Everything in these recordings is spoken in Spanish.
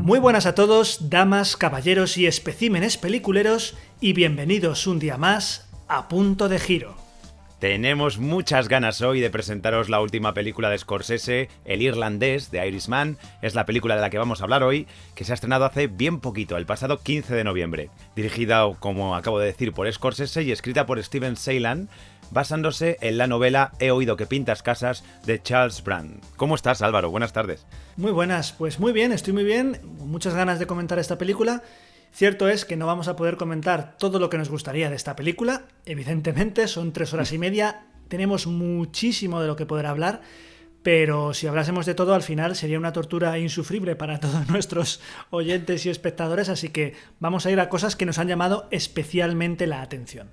Muy buenas a todos, damas, caballeros y especímenes peliculeros, y bienvenidos un día más a Punto de Giro. Tenemos muchas ganas hoy de presentaros la última película de Scorsese, El Irlandés, de Irishman. Es la película de la que vamos a hablar hoy, que se ha estrenado hace bien poquito, el pasado 15 de noviembre. Dirigida, como acabo de decir, por Scorsese y escrita por Steven Seylan, basándose en la novela He oído que pintas casas, de Charles Brand. ¿Cómo estás, Álvaro? Buenas tardes. Muy buenas, pues muy bien, estoy muy bien, con muchas ganas de comentar esta película. Cierto es que no vamos a poder comentar todo lo que nos gustaría de esta película, evidentemente, son 3 horas y media, tenemos muchísimo de lo que poder hablar, pero si hablásemos de todo al final sería una tortura insufrible para todos nuestros oyentes y espectadores, así que vamos a ir a cosas que nos han llamado especialmente la atención.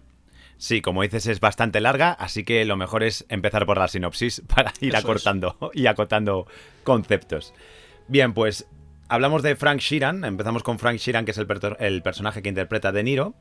Sí, como dices, es bastante larga, así que lo mejor es empezar por la sinopsis para ir acortando y acotando conceptos. Bien, pues hablamos de Frank Sheeran. Empezamos con Frank Sheeran, que es el personaje que interpreta a De Niro,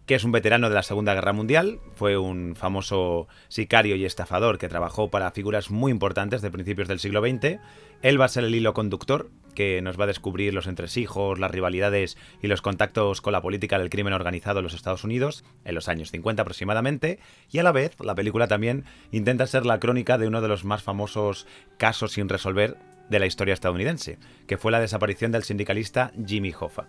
que es un veterano de la Segunda Guerra Mundial. Fue un famoso sicario y estafador que trabajó para figuras muy importantes de principios del siglo XX. Él va a ser el hilo conductor que nos va a descubrir los entresijos, las rivalidades y los contactos con la política del crimen organizado en los Estados Unidos, en los años 50 aproximadamente, y a la vez la película también intenta ser la crónica de uno de los más famosos casos sin resolver de la historia estadounidense, que fue la desaparición del sindicalista Jimmy Hoffa.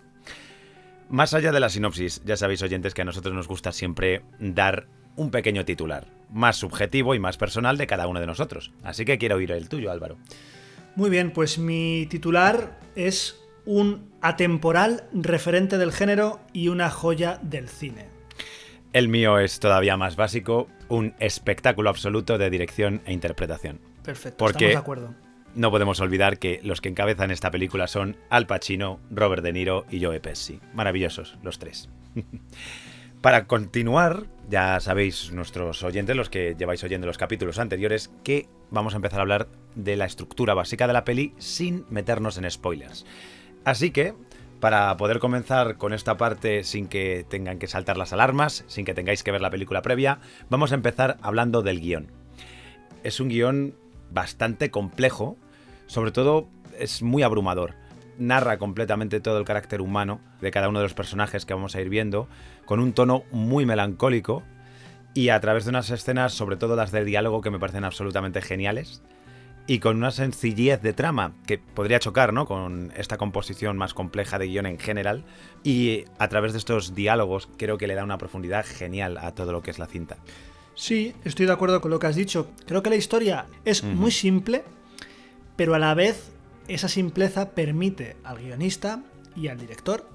Más allá de la sinopsis, ya sabéis, oyentes, que a nosotros nos gusta siempre dar un pequeño titular, más subjetivo y más personal de cada uno de nosotros. Así que quiero oír el tuyo, Álvaro. Muy bien, pues mi titular es un atemporal referente del género y una joya del cine. El mío es todavía más básico, un espectáculo absoluto de dirección e interpretación. Perfecto, porque estamos de acuerdo. No podemos olvidar que los que encabezan esta película son Al Pacino, Robert De Niro y Joe Pesci. Maravillosos, los tres. Para continuar, ya sabéis, nuestros oyentes, los que lleváis oyendo los capítulos anteriores, que vamos a empezar a hablar de la estructura básica de la peli sin meternos en spoilers. Así que, para poder comenzar con esta parte sin que tengan que saltar las alarmas, sin que tengáis que ver la película previa, vamos a empezar hablando del guión. Es un guión bastante complejo, sobre todo es muy abrumador. Narra completamente todo el carácter humano de cada uno de los personajes que vamos a ir viendo, con un tono muy melancólico y a través de unas escenas, sobre todo las del diálogo, que me parecen absolutamente geniales, y con una sencillez de trama que podría chocar, ¿no?, con esta composición más compleja de guión en general, y a través de estos diálogos creo que le da una profundidad genial a todo lo que es la cinta. Sí, estoy de acuerdo con lo que has dicho. Creo que la historia es muy simple, pero a la vez esa simpleza permite al guionista y al director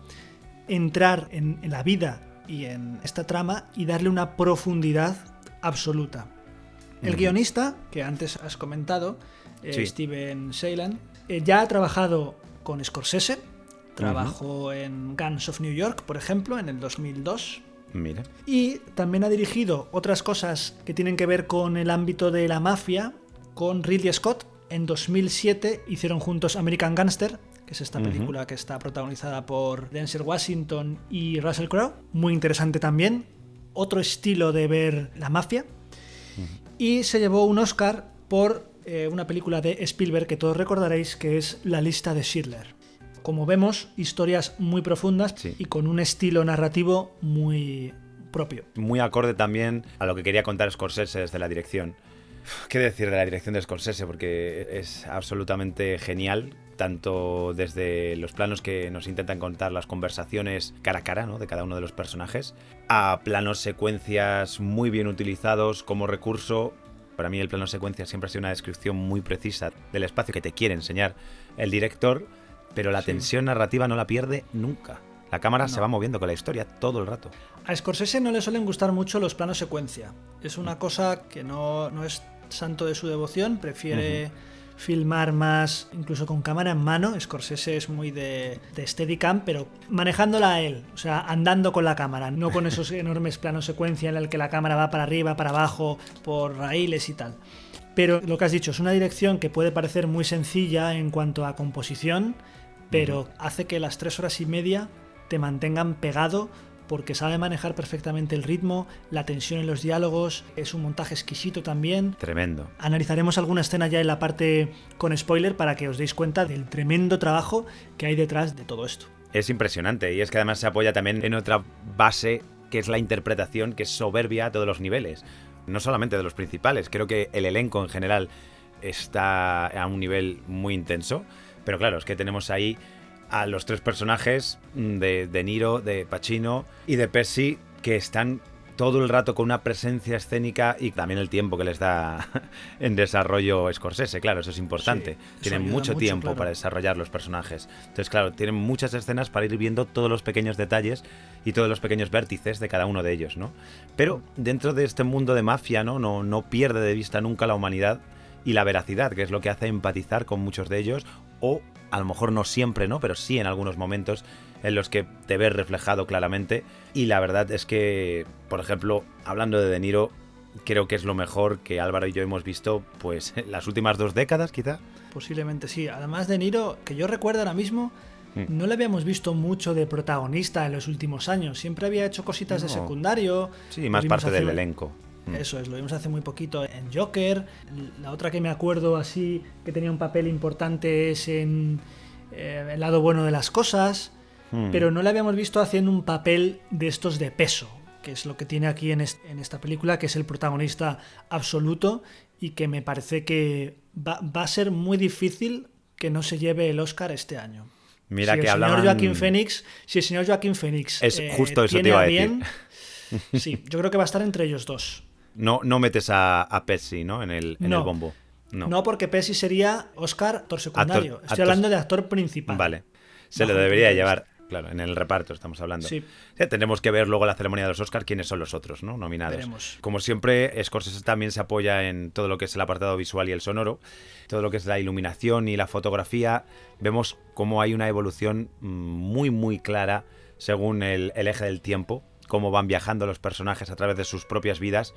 entrar en la vida y en esta trama y darle una profundidad absoluta. El guionista, que antes has comentado, sí, Steven Seylan, ya ha trabajado con Scorsese, trabajó en Guns of New York, por ejemplo, en el 2002. Mira. Y también ha dirigido otras cosas que tienen que ver con el ámbito de la mafia con Ridley Scott. En 2007 hicieron juntos American Gangster, que es esta película que está protagonizada por Denzel Washington y Russell Crowe. Muy interesante también. Otro estilo de ver la mafia. Y se llevó un Oscar por una película de Spielberg que todos recordaréis, que es La lista de Schindler. Como vemos, historias muy profundas, sí, y con un estilo narrativo muy propio. Muy acorde también a lo que quería contar Scorsese desde la dirección. ¿Qué decir de la dirección de Scorsese? Porque es absolutamente genial, tanto desde los planos que nos intentan contar las conversaciones cara a cara, ¿no?, de cada uno de los personajes, a planos secuencias muy bien utilizados como recurso. Para mí el plano secuencia siempre ha sido una descripción muy precisa del espacio que te quiere enseñar el director, pero la tensión narrativa no la pierde nunca. La cámara se va moviendo con la historia todo el rato. A Scorsese no le suelen gustar mucho los planos secuencia. Es una cosa que no es santo de su devoción, prefiere filmar más incluso con cámara en mano. Scorsese es muy de Steadicam, pero manejándola a él, o sea, andando con la cámara, no con esos enormes planos secuencia en el que la cámara va para arriba, para abajo, por raíles y tal. Pero lo que has dicho, es una dirección que puede parecer muy sencilla en cuanto a composición, pero hace que las 3 horas y media te mantengan pegado porque sabe manejar perfectamente el ritmo, la tensión en los diálogos, es un montaje exquisito también. Tremendo. Analizaremos alguna escena ya en la parte con spoiler para que os deis cuenta del tremendo trabajo que hay detrás de todo esto. Es impresionante, y es que además se apoya también en otra base, que es la interpretación, que es soberbia a todos los niveles. No solamente de los principales, creo que el elenco en general está a un nivel muy intenso, pero claro, es que tenemos ahí a los tres personajes de De Niro, de Pacino y de Pesci, que están todo el rato con una presencia escénica y también el tiempo que les da en desarrollo Scorsese, claro, eso es importante. Sí, tienen mucho tiempo, claro, para desarrollar los personajes. Entonces, claro, tienen muchas escenas para ir viendo todos los pequeños detalles y todos los pequeños vértices de cada uno de ellos, ¿no? Pero dentro de este mundo de mafia, no pierde de vista nunca la humanidad y la veracidad, que es lo que hace empatizar con muchos de ellos, o a lo mejor no siempre, ¿no? Pero sí en algunos momentos en los que te ves reflejado claramente. Y la verdad es que, por ejemplo, hablando de De Niro, creo que es lo mejor que Álvaro y yo hemos visto, pues, en las últimas 2 décadas, quizá. Posiblemente sí. Además, De Niro, que yo recuerdo ahora mismo, no le habíamos visto mucho de protagonista en los últimos años. Siempre había hecho cositas de secundario. Sí, más parte del elenco. Eso es, lo vimos hace muy poquito en Joker. La otra que me acuerdo así que tenía un papel importante es en El lado bueno de las cosas, pero no la habíamos visto haciendo un papel de estos de peso, que es lo que tiene aquí en esta película, que es el protagonista absoluto y que me parece que va a ser muy difícil que no se lleve el Oscar este año. Mira, si que el hablaban... señor Joaquin Phoenix es justo eso te tiene iba a a decir. bien, sí, yo creo que va a estar entre ellos dos. No metes a Pesci, ¿no? En el bombo. No, porque Pesci sería Oscar actor secundario. Estoy hablando de actor principal. Vale. Se lo debería llevar, claro, en el reparto estamos hablando. Sí. Tendremos que ver luego la ceremonia de los Oscars quiénes son los otros, ¿no? Nominados. Veremos. Como siempre, Scorsese también se apoya en todo lo que es el apartado visual y el sonoro, todo lo que es la iluminación y la fotografía. Vemos cómo hay una evolución muy, muy clara según el eje del tiempo, cómo van viajando los personajes a través de sus propias vidas,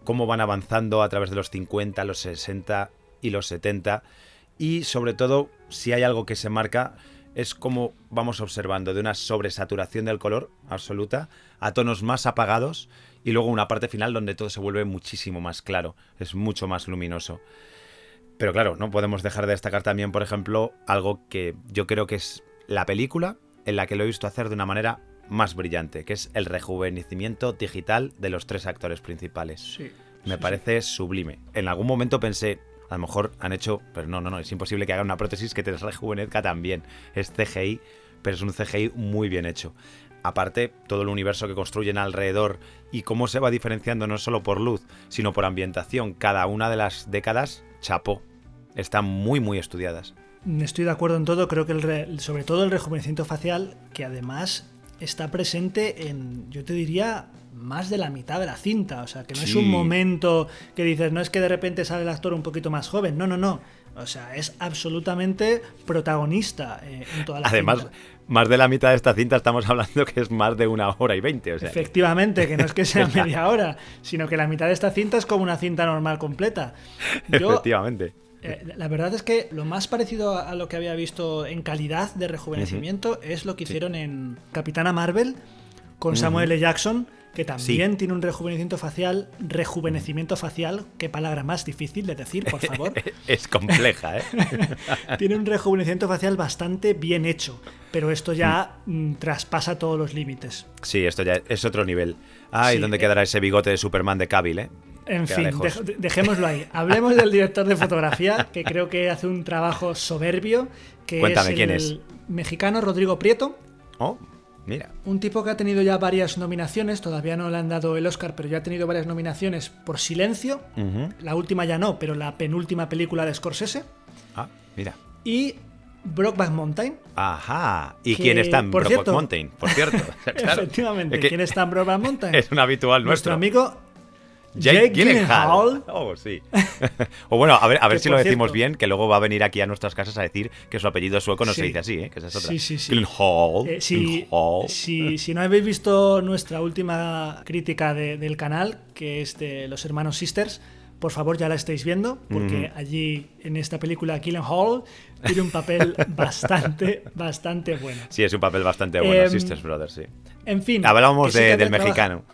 cómo van avanzando a través de los 50, los 60 y los 70, y sobre todo, si hay algo que se marca, es cómo vamos observando de una sobresaturación del color absoluta a tonos más apagados y luego una parte final donde todo se vuelve muchísimo más claro, es mucho más luminoso. Pero claro, no podemos dejar de destacar también, por ejemplo, algo que yo creo que es la película en la que lo he visto hacer de una manera más brillante, que es el rejuvenecimiento digital de los tres actores principales. Sí, Me parece sublime. En algún momento pensé, a lo mejor han hecho, pero no, es imposible que hagan una prótesis que te rejuvenezca también. Es CGI, pero es un CGI muy bien hecho. Aparte, todo el universo que construyen alrededor y cómo se va diferenciando no solo por luz, sino por ambientación, cada una de las décadas, chapó. Están muy, muy estudiadas. Estoy de acuerdo en todo, creo que sobre todo el rejuvenecimiento facial, que además está presente en, yo te diría, más de la mitad de la cinta. O sea, que no es un momento que dices, no es que de repente sale el actor un poquito más joven. No. O sea, es absolutamente protagonista en toda la Además, cinta. Más de la mitad de esta cinta estamos hablando que es más de 1 hora y 20. O sea, efectivamente, que no es que sea media hora, sino que la mitad de esta cinta es como una cinta normal completa. Efectivamente. La verdad es que lo más parecido a lo que había visto en calidad de rejuvenecimiento es lo que hicieron en Capitana Marvel con Samuel L. Jackson, que también tiene un rejuvenecimiento facial, qué palabra más difícil de decir, por favor. Es compleja, ¿eh? Tiene un rejuvenecimiento facial bastante bien hecho, pero esto ya traspasa todos los límites. Sí, esto ya es otro nivel. Ay, Sí, ¿dónde quedará ese bigote de Superman de Cavill, eh? En Queda fin, lejos. dejémoslo ahí. Hablemos del director de fotografía, que creo que hace un trabajo soberbio, que Cuéntame, es ¿quién el es? mexicano Rodrigo Prieto. Oh, mira. Un tipo que ha tenido ya varias nominaciones, todavía no le han dado el Oscar, pero ya ha tenido varias nominaciones por Silencio. La última ya no, pero la penúltima película de Scorsese. Ah, mira. Y Brokeback Mountain. Ajá. ¿Y Que, quién está en por Brokeback cierto, Mountain? Por cierto. Claro. Efectivamente, Es que ¿quién está en Brokeback Mountain? es un habitual Nuestro nuestro. amigo Jake Gyllenhaal. Oh, sí. O bueno, a ver Que, si por lo decimos cierto, bien, que luego va a venir aquí a nuestras casas a decir que su apellido sueco no se Sí. dice así, ¿eh? Que esa es otra. Sí. Gyllenhaal. Gyllenhaal. Si no habéis visto nuestra última crítica del canal, que es de los hermanos Sisters, por favor ya la estáis viendo, porque allí en esta película Gyllenhaal tiene un papel bastante bueno. Sí, es un papel bastante bueno, Sisters Brothers, sí. En fin. Hablábamos del mexicano.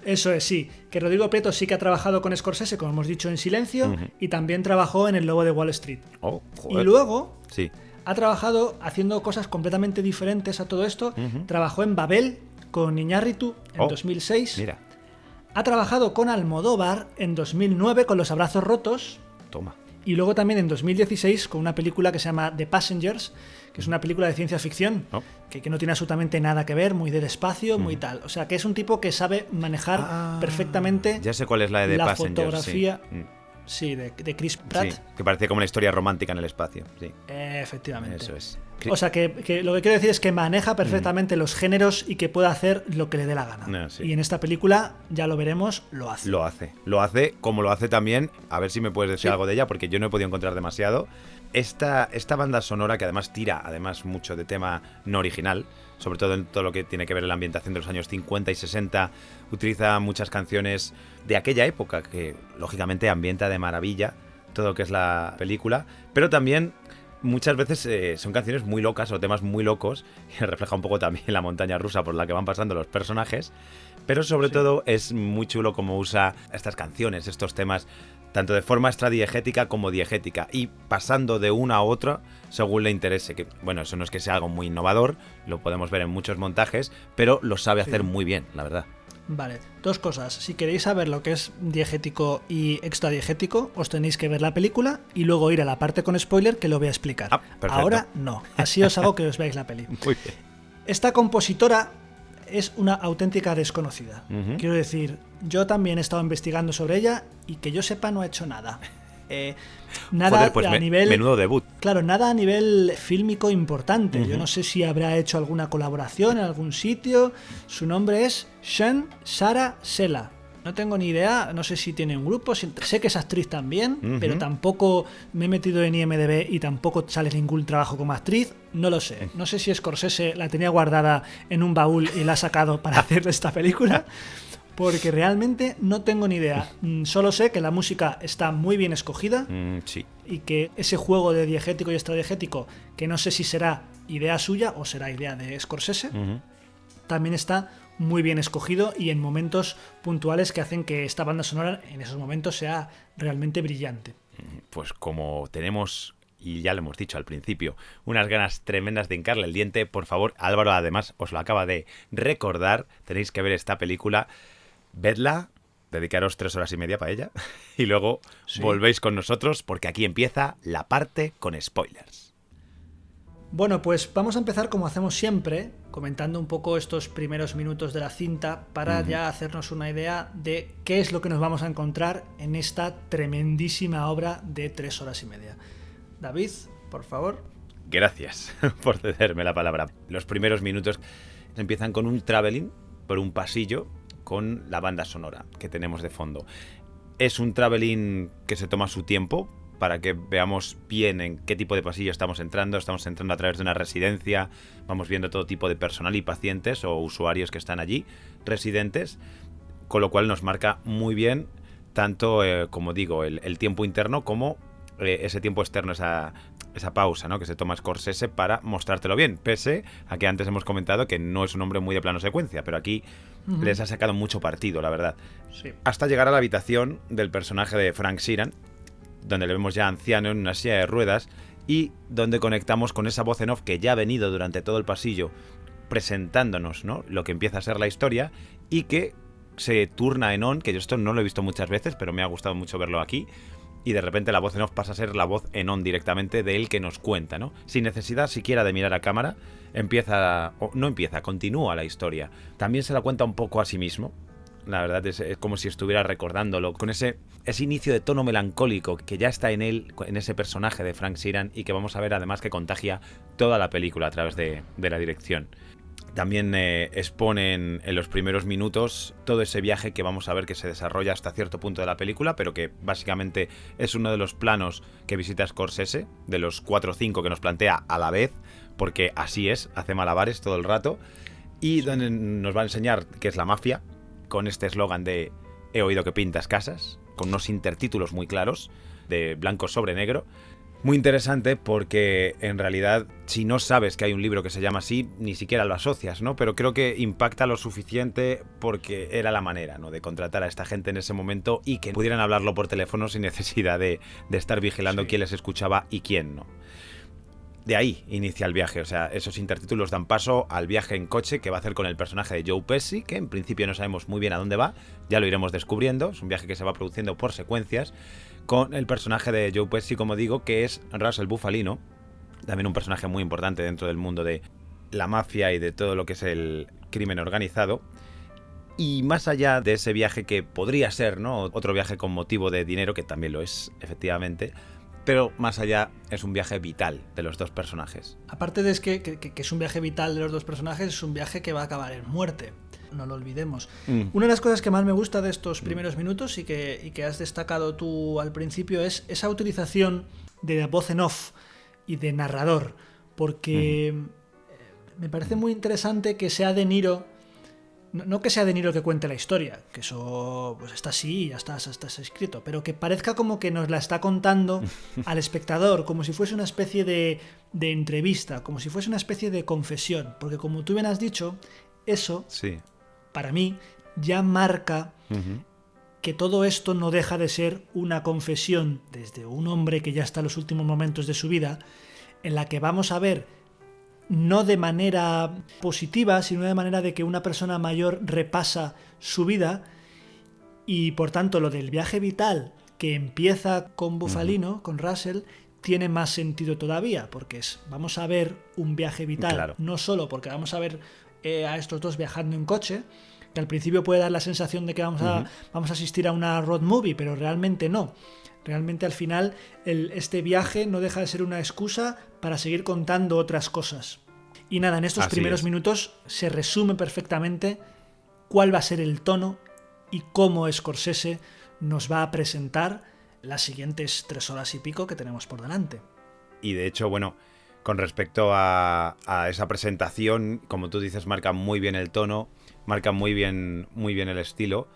Eso es, sí. Que Rodrigo Prieto sí que ha trabajado con Scorsese, como hemos dicho, en Silencio, y también trabajó en El Lobo de Wall Street. Oh, joder. Y luego sí. ha trabajado haciendo cosas completamente diferentes a todo esto. Trabajó en Babel con Iñárritu en 2006. Mira. Ha trabajado con Almodóvar en 2009 con Los Abrazos Rotos. Toma. Y luego también en 2016 con una película que se llama The Passengers, que es una película de ciencia ficción, que no tiene absolutamente nada que ver, muy del espacio, muy tal. O sea, que es un tipo que sabe manejar perfectamente ya sé cuál es la de The Passengers, fotografía. Sí, de Chris Pratt. Sí, que parece como una historia romántica en el espacio. Sí. Efectivamente. Eso es. O sea, que lo que quiero decir es que maneja perfectamente los géneros y que puede hacer lo que le dé la gana. Sí. Y en esta película, ya lo veremos, lo hace. Lo hace como lo hace también, a ver si me puedes decir algo de ella, porque yo no he podido encontrar demasiado. Esta banda sonora, que además tira mucho de tema no original, sobre todo en todo lo que tiene que ver la ambientación de los años 50 y 60, utiliza muchas canciones de aquella época, que lógicamente ambienta de maravilla todo lo que es la película, pero también muchas veces son canciones muy locas o temas muy locos, que refleja un poco también la montaña rusa por la que van pasando los personajes, pero sobre todo es muy chulo como usa estas canciones, estos temas, tanto de forma extradiegética como diegética, y pasando de una a otra según le interese. Que, bueno, eso no es que sea algo muy innovador, lo podemos ver en muchos montajes, pero lo sabe hacer muy bien, la verdad. Vale, dos cosas. Si queréis saber lo que es diegético y extradiegético, os tenéis que ver la película y luego ir a la parte con spoiler, que lo voy a explicar. Ahora no, así os hago que os veáis la peli. Muy bien. Esta compositora es una auténtica desconocida. Quiero decir, yo también he estado investigando sobre ella y que yo sepa no ha hecho nada. Nada. Joder, pues a nivel, menudo debut. Claro, nada a nivel fílmico importante. Yo no sé si habrá hecho alguna colaboración en algún sitio. Su nombre es Sean Sara Sela. No tengo ni idea, no sé si tiene un grupo, sé que es actriz también, pero tampoco me he metido en IMDb y tampoco sale ningún trabajo como actriz, no lo sé. No sé si Scorsese la tenía guardada en un baúl y la ha sacado para hacer esta película, porque realmente no tengo ni idea. Solo sé que la música está muy bien escogida sí. Y que ese juego de diegético y extradiegético, que no sé si será idea suya o será idea de Scorsese, también está muy bien escogido y en momentos puntuales que hacen que esta banda sonora en esos momentos sea realmente brillante. Pues como tenemos, y ya lo hemos dicho al principio, unas ganas tremendas de hincarle el diente, por favor, Álvaro además os lo acaba de recordar, tenéis que ver esta película, vedla, dedicaros 3 horas y media para ella y luego volvéis con nosotros porque aquí empieza la parte con spoilers. Bueno, pues vamos a empezar como hacemos siempre, comentando un poco estos primeros minutos de la cinta para ya hacernos una idea de qué es lo que nos vamos a encontrar en esta tremendísima obra de 3 horas y media. David, por favor. Gracias por cederme la palabra. Los primeros minutos empiezan con un traveling por un pasillo con la banda sonora que tenemos de fondo. Es un traveling que se toma su tiempo para que veamos bien en qué tipo de pasillo estamos entrando. Estamos entrando a través de una residencia, vamos viendo todo tipo de personal y pacientes o usuarios que están allí, residentes, con lo cual nos marca muy bien tanto, como digo, el tiempo interno como ese tiempo externo, esa pausa, ¿no?, que se toma Scorsese para mostrártelo bien, pese a que antes hemos comentado que no es un hombre muy de plano secuencia, pero aquí les ha sacado mucho partido, la verdad. Sí. Hasta llegar a la habitación del personaje de Frank Sheeran, donde le vemos ya anciano en una silla de ruedas y donde conectamos con esa voz en off que ya ha venido durante todo el pasillo presentándonos, ¿no?, lo que empieza a ser la historia y que se turna en on, que yo esto no lo he visto muchas veces, pero me ha gustado mucho verlo aquí, y de repente la voz en off pasa a ser la voz en on directamente de él que nos cuenta, ¿no? Sin necesidad siquiera de mirar a cámara, continúa la historia. También se la cuenta un poco a sí mismo. La verdad es como si estuviera recordándolo, con ese inicio de tono melancólico que ya está en él, en ese personaje de Frank Sheeran, y que vamos a ver además que contagia toda la película a través de la dirección. También exponen en los primeros minutos todo ese viaje que vamos a ver que se desarrolla hasta cierto punto de la película, pero que básicamente es uno de los planos que visita Scorsese, de los 4 o 5 que nos plantea a la vez, porque así es, hace malabares todo el rato, y donde nos va a enseñar qué es la mafia, con este eslogan de "he oído que pintas casas", con unos intertítulos muy claros, de blanco sobre negro. Muy interesante porque en realidad si no sabes que hay un libro que se llama así, ni siquiera lo asocias, ¿no? Pero creo que impacta lo suficiente porque era la manera, ¿no?, de contratar a esta gente en ese momento y que pudieran hablarlo por teléfono sin necesidad de estar vigilando quién les escuchaba y quién no. De ahí inicia el viaje, o sea, esos intertítulos dan paso al viaje en coche que va a hacer con el personaje de Joe Pesci, que en principio no sabemos muy bien a dónde va, ya lo iremos descubriendo, es un viaje que se va produciendo por secuencias, con el personaje de Joe Pesci, como digo, que es Russell Bufalino, también un personaje muy importante dentro del mundo de la mafia y de todo lo que es el crimen organizado. Y más allá de ese viaje que podría ser, ¿no?, otro viaje con motivo de dinero, que también lo es, efectivamente, pero más allá es un viaje vital de los dos personajes. Aparte de que es un viaje vital de los dos personajes, es un viaje que va a acabar en muerte. No lo olvidemos. Una de las cosas que más me gusta de estos primeros minutos y que has destacado tú al principio es esa utilización de voz en off y de narrador, porque me parece muy interesante que sea De Niro, no que sea De Niro que cuente la historia, que eso pues está así, ya está escrito, pero que parezca como que nos la está contando al espectador, como si fuese una especie de entrevista, como si fuese una especie de confesión, porque como tú bien has dicho, eso... Sí. Para mí, ya marca que todo esto no deja de ser una confesión desde un hombre que ya está en los últimos momentos de su vida, en la que vamos a ver, no de manera positiva, sino de manera de que una persona mayor repasa su vida y, por tanto, lo del viaje vital que empieza con Bufalino, con Russell, tiene más sentido todavía, porque vamos a ver un viaje vital, claro, no solo porque vamos a ver a estos dos viajando en coche, que al principio puede dar la sensación de que vamos a asistir a una road movie, pero realmente no. Realmente al final este viaje no deja de ser una excusa para seguir contando otras cosas. Y nada, en estos primeros minutos se resume perfectamente cuál va a ser el tono y cómo Scorsese nos va a presentar las siguientes 3 horas y pico que tenemos por delante. Y de hecho, bueno, con respecto a esa presentación, como tú dices, marca muy bien el tono, marca muy bien el estilo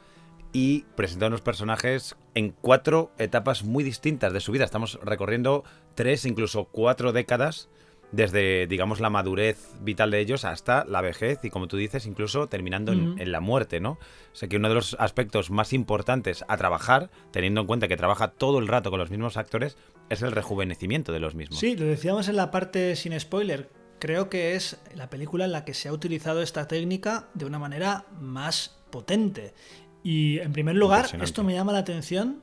y presenta unos personajes en 4 etapas muy distintas de su vida. Estamos recorriendo 3, incluso 4 décadas desde, digamos, la madurez vital de ellos hasta la vejez y, como tú dices, incluso terminando en la muerte, ¿no? O sea que uno de los aspectos más importantes a trabajar, teniendo en cuenta que trabaja todo el rato con los mismos actores, es el rejuvenecimiento de los mismos. Sí, lo decíamos en la parte sin spoiler. Creo que es la película en la que se ha utilizado esta técnica de una manera más potente. Y, en primer lugar, esto me llama la atención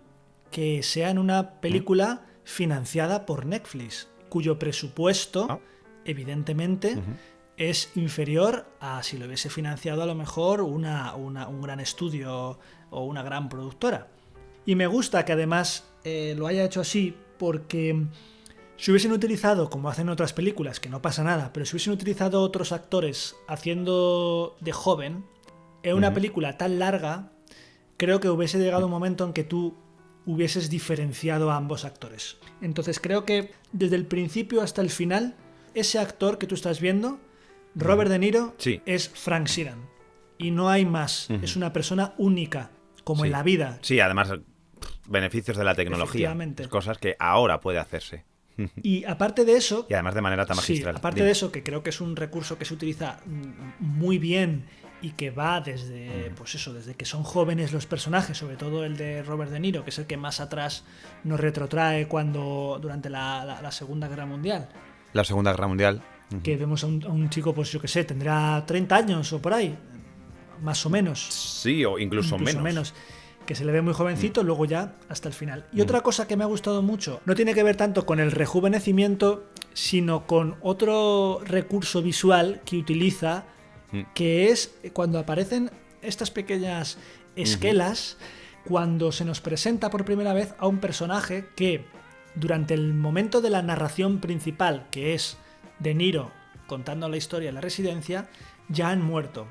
que sea en una película financiada por Netflix, cuyo presupuesto, evidentemente, es inferior a si lo hubiese financiado a lo mejor un gran estudio o una gran productora. Y me gusta que además lo haya hecho así, porque si hubiesen utilizado, como hacen otras películas, que no pasa nada, pero si hubiesen utilizado otros actores haciendo de joven, en una película tan larga, creo que hubiese llegado un momento en que tú hubieses diferenciado a ambos actores. Entonces creo que desde el principio hasta el final, ese actor que tú estás viendo, Robert De Niro, es Frank Sheeran. Y no hay más. Es una persona única, como en la vida. Sí, además, beneficios de la tecnología. Cosas que ahora puede hacerse. Y aparte de eso... Y además de manera tan magistral. Sí, aparte de eso, que creo que es un recurso que se utiliza muy bien y que va desde, pues eso, desde que son jóvenes los personajes, sobre todo el de Robert De Niro, que es el que más atrás nos retrotrae durante la Segunda Guerra Mundial. La Segunda Guerra Mundial. Que vemos a un chico, pues yo qué sé, tendrá 30 años o por ahí, más o menos. Sí, o incluso menos. Que se le ve muy jovencito, luego ya hasta el final. Y otra cosa que me ha gustado mucho, no tiene que ver tanto con el rejuvenecimiento, sino con otro recurso visual que utiliza, que es cuando aparecen estas pequeñas esquelas, cuando se nos presenta por primera vez a un personaje que durante el momento de la narración principal, que es De Niro contando la historia de la residencia, ya han muerto.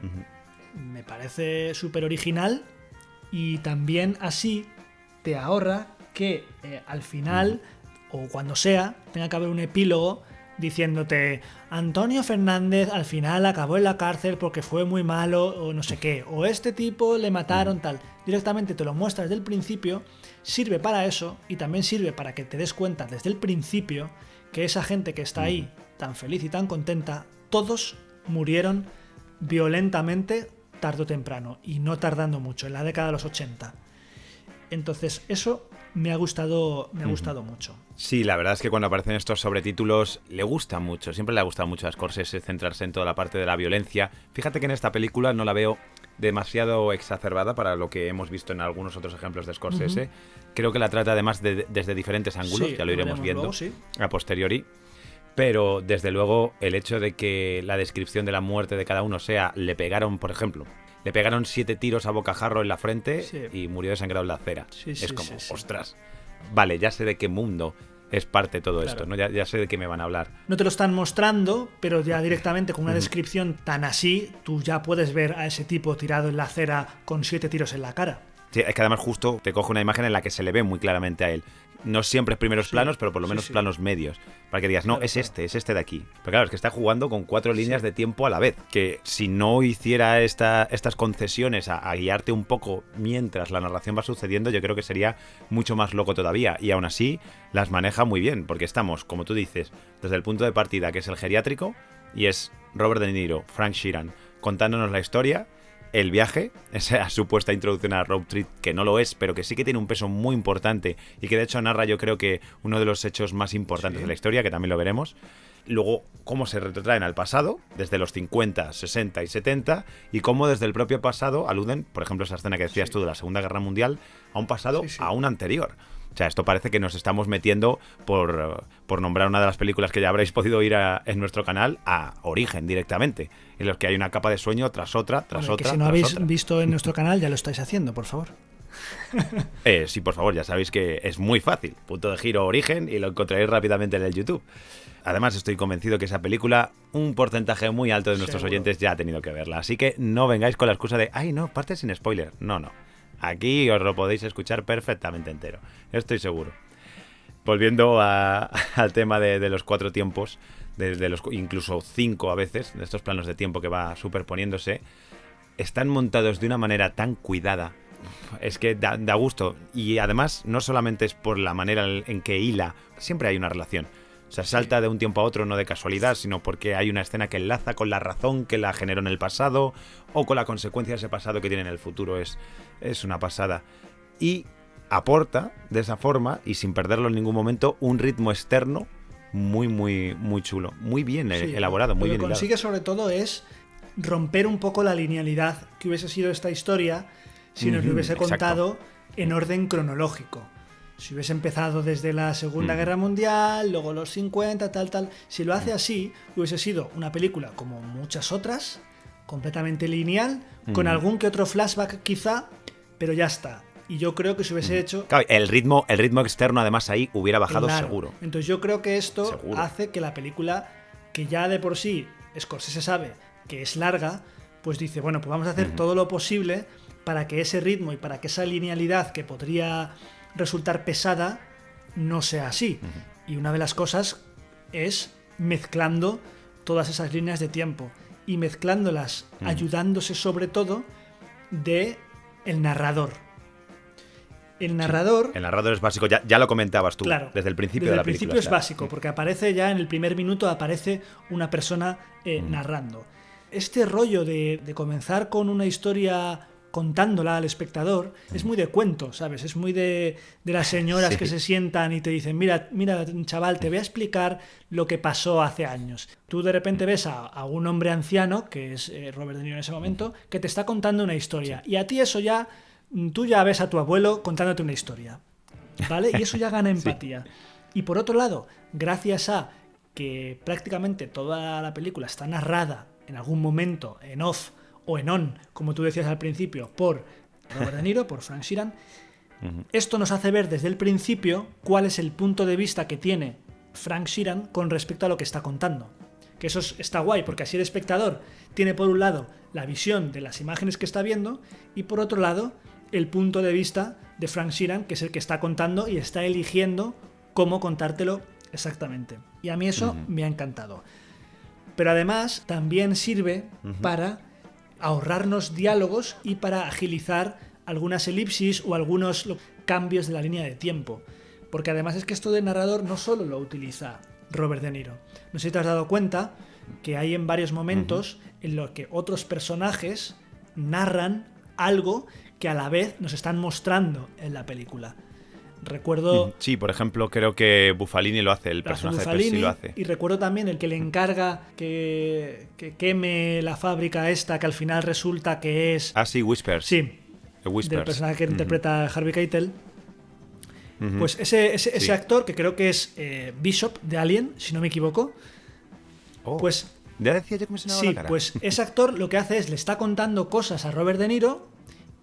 Me parece súper original. Y también así te ahorra que al final, o cuando sea, tenga que haber un epílogo diciéndote Antonio Fernández al final acabó en la cárcel porque fue muy malo o no sé qué, o este tipo le mataron tal. Directamente te lo muestra desde el principio, sirve para eso y también sirve para que te des cuenta desde el principio que esa gente que está ahí tan feliz y tan contenta, todos murieron violentamente tarde o temprano y no tardando mucho, en la década de los 80. Entonces eso me ha gustado mucho. Sí, la verdad es que cuando aparecen estos sobretítulos le gusta mucho, siempre le ha gustado mucho a Scorsese centrarse en toda la parte de la violencia. Fíjate que en esta película no la veo demasiado exacerbada para lo que hemos visto en algunos otros ejemplos de Scorsese. Creo que la trata además desde diferentes ángulos, Sí, ya lo iremos viendo luego, sí. a posteriori. Pero desde luego el hecho de que la descripción de la muerte de cada uno sea le pegaron, por ejemplo, le pegaron 7 tiros a bocajarro en la frente y murió desangrado en la acera. Es como, ostras, vale, ya sé de qué mundo es parte todo esto, ¿no? Ya sé de qué me van a hablar. No te lo están mostrando, pero ya directamente con una descripción tan así, tú ya puedes ver a ese tipo tirado en la acera con 7 tiros en la cara. Sí, es que además justo te coge una imagen en la que se le ve muy claramente a él. No siempre primeros planos, pero por lo menos planos medios. Para que digas, no, claro, es este de aquí. Pero claro, es que está jugando con 4 líneas de tiempo a la vez. Que si no hiciera estas concesiones a guiarte un poco mientras la narración va sucediendo, yo creo que sería mucho más loco todavía. Y aún así, las maneja muy bien. Porque estamos, como tú dices, desde el punto de partida, que es el geriátrico, y es Robert De Niro, Frank Sheeran, contándonos la historia, el viaje, esa supuesta introducción a Road Trip, que no lo es, pero que sí que tiene un peso muy importante y que de hecho narra, yo creo que uno de los hechos más importantes de la historia, que también lo veremos. Luego, cómo se retrotraen al pasado, desde los 50, 60 y 70, y cómo desde el propio pasado aluden, por ejemplo, esa escena que decías tú de la Segunda Guerra Mundial, a un pasado aún anterior. O sea, esto parece que nos estamos metiendo, por nombrar una de las películas que ya habréis podido ir en nuestro canal, a Origen directamente, en los que hay una capa de sueño tras otra, tras otra. Que si no habéis visto en nuestro canal, ya lo estáis haciendo, por favor. Sí, por favor, ya sabéis que es muy fácil. Punto de giro Origen y lo encontraréis rápidamente en el YouTube. Además, estoy convencido que esa película, un porcentaje muy alto de nuestros oyentes ya ha tenido que verla. Así que no vengáis con la excusa de, ay, no, parte sin spoiler. No. Aquí os lo podéis escuchar perfectamente entero, estoy seguro. Volviendo al tema de los 4 tiempos, desde los incluso 5 a veces, de estos planos de tiempo que va superponiéndose, están montados de una manera tan cuidada. Es que da gusto. Y además, no solamente es por la manera en que hila, siempre hay una relación. O sea, salta de un tiempo a otro no de casualidad, sino porque hay una escena que enlaza con la razón que la generó en el pasado o con la consecuencia de ese pasado que tiene en el futuro. Es una pasada. Y aporta, de esa forma, y sin perderlo en ningún momento, un ritmo externo muy, muy, muy chulo. Muy bien elaborado, muy bien hilado. Lo que consigue sobre todo es romper un poco la linealidad que hubiese sido esta historia si nos lo hubiese contado en orden cronológico. Si hubiese empezado desde la Segunda Guerra Mundial, luego los 50, tal. Si lo hace así, hubiese sido una película como muchas otras, completamente lineal, con algún que otro flashback quizá, pero ya está. Y yo creo que se hubiese hecho... Claro, el ritmo externo además ahí hubiera bajado seguro. Entonces yo creo que esto hace que la película, que ya de por sí Scorsese sabe que es larga, pues dice, bueno, pues vamos a hacer todo lo posible para que ese ritmo y para que esa linealidad que podría resultar pesada no sea así. Y una de las cosas es mezclando todas esas líneas de tiempo y mezclándolas, ayudándose sobre todo de el narrador. El narrador es básico, ya lo comentabas tú, claro, desde el principio de la película. Desde el principio es básico, porque aparece ya en el primer minuto, aparece una persona narrando. Este rollo de comenzar con una historia contándola al espectador es muy de cuento, ¿sabes? Es muy de las señoras que se sientan y te dicen, mira, chaval, te voy a explicar lo que pasó hace años. Tú de repente ves a un hombre anciano, que es Robert De Niro en ese momento, que te está contando una historia. Y a ti eso ya, tú ya ves a tu abuelo contándote una historia, ¿vale? Y eso ya gana empatía. Y por otro lado, gracias a que prácticamente toda la película está narrada en algún momento en off o en on, como tú decías al principio, por Robert De Niro, por Frank Sheeran, esto nos hace ver desde el principio cuál es el punto de vista que tiene Frank Sheeran con respecto a lo que está contando. Que eso está guay, porque así el espectador tiene por un lado la visión de las imágenes que está viendo y por otro lado el punto de vista de Frank Sheeran, que es el que está contando y está eligiendo cómo contártelo exactamente. Y a mí eso me ha encantado. Pero además también sirve para ahorrarnos diálogos y para agilizar algunas elipsis o algunos cambios de la línea de tiempo. Porque además es que esto de narrador no solo lo utiliza Robert De Niro. No sé si te has dado cuenta que hay en varios momentos en los que otros personajes narran algo que a la vez nos están mostrando en la película. Recuerdo... Sí, por ejemplo, creo que Bufalini lo hace, el personaje de Pesci lo hace. Y recuerdo también el que le encarga que queme la fábrica esta, que al final resulta que es... Ah, sí, Whispers. Sí, Whispers. del personaje que interpreta Harvey Keitel. Pues ese actor, que creo que es Bishop de Alien, si no me equivoco, pues... Ya decía yo que me sonaba la cara. Pues ese actor lo que hace es, le está contando cosas a Robert De Niro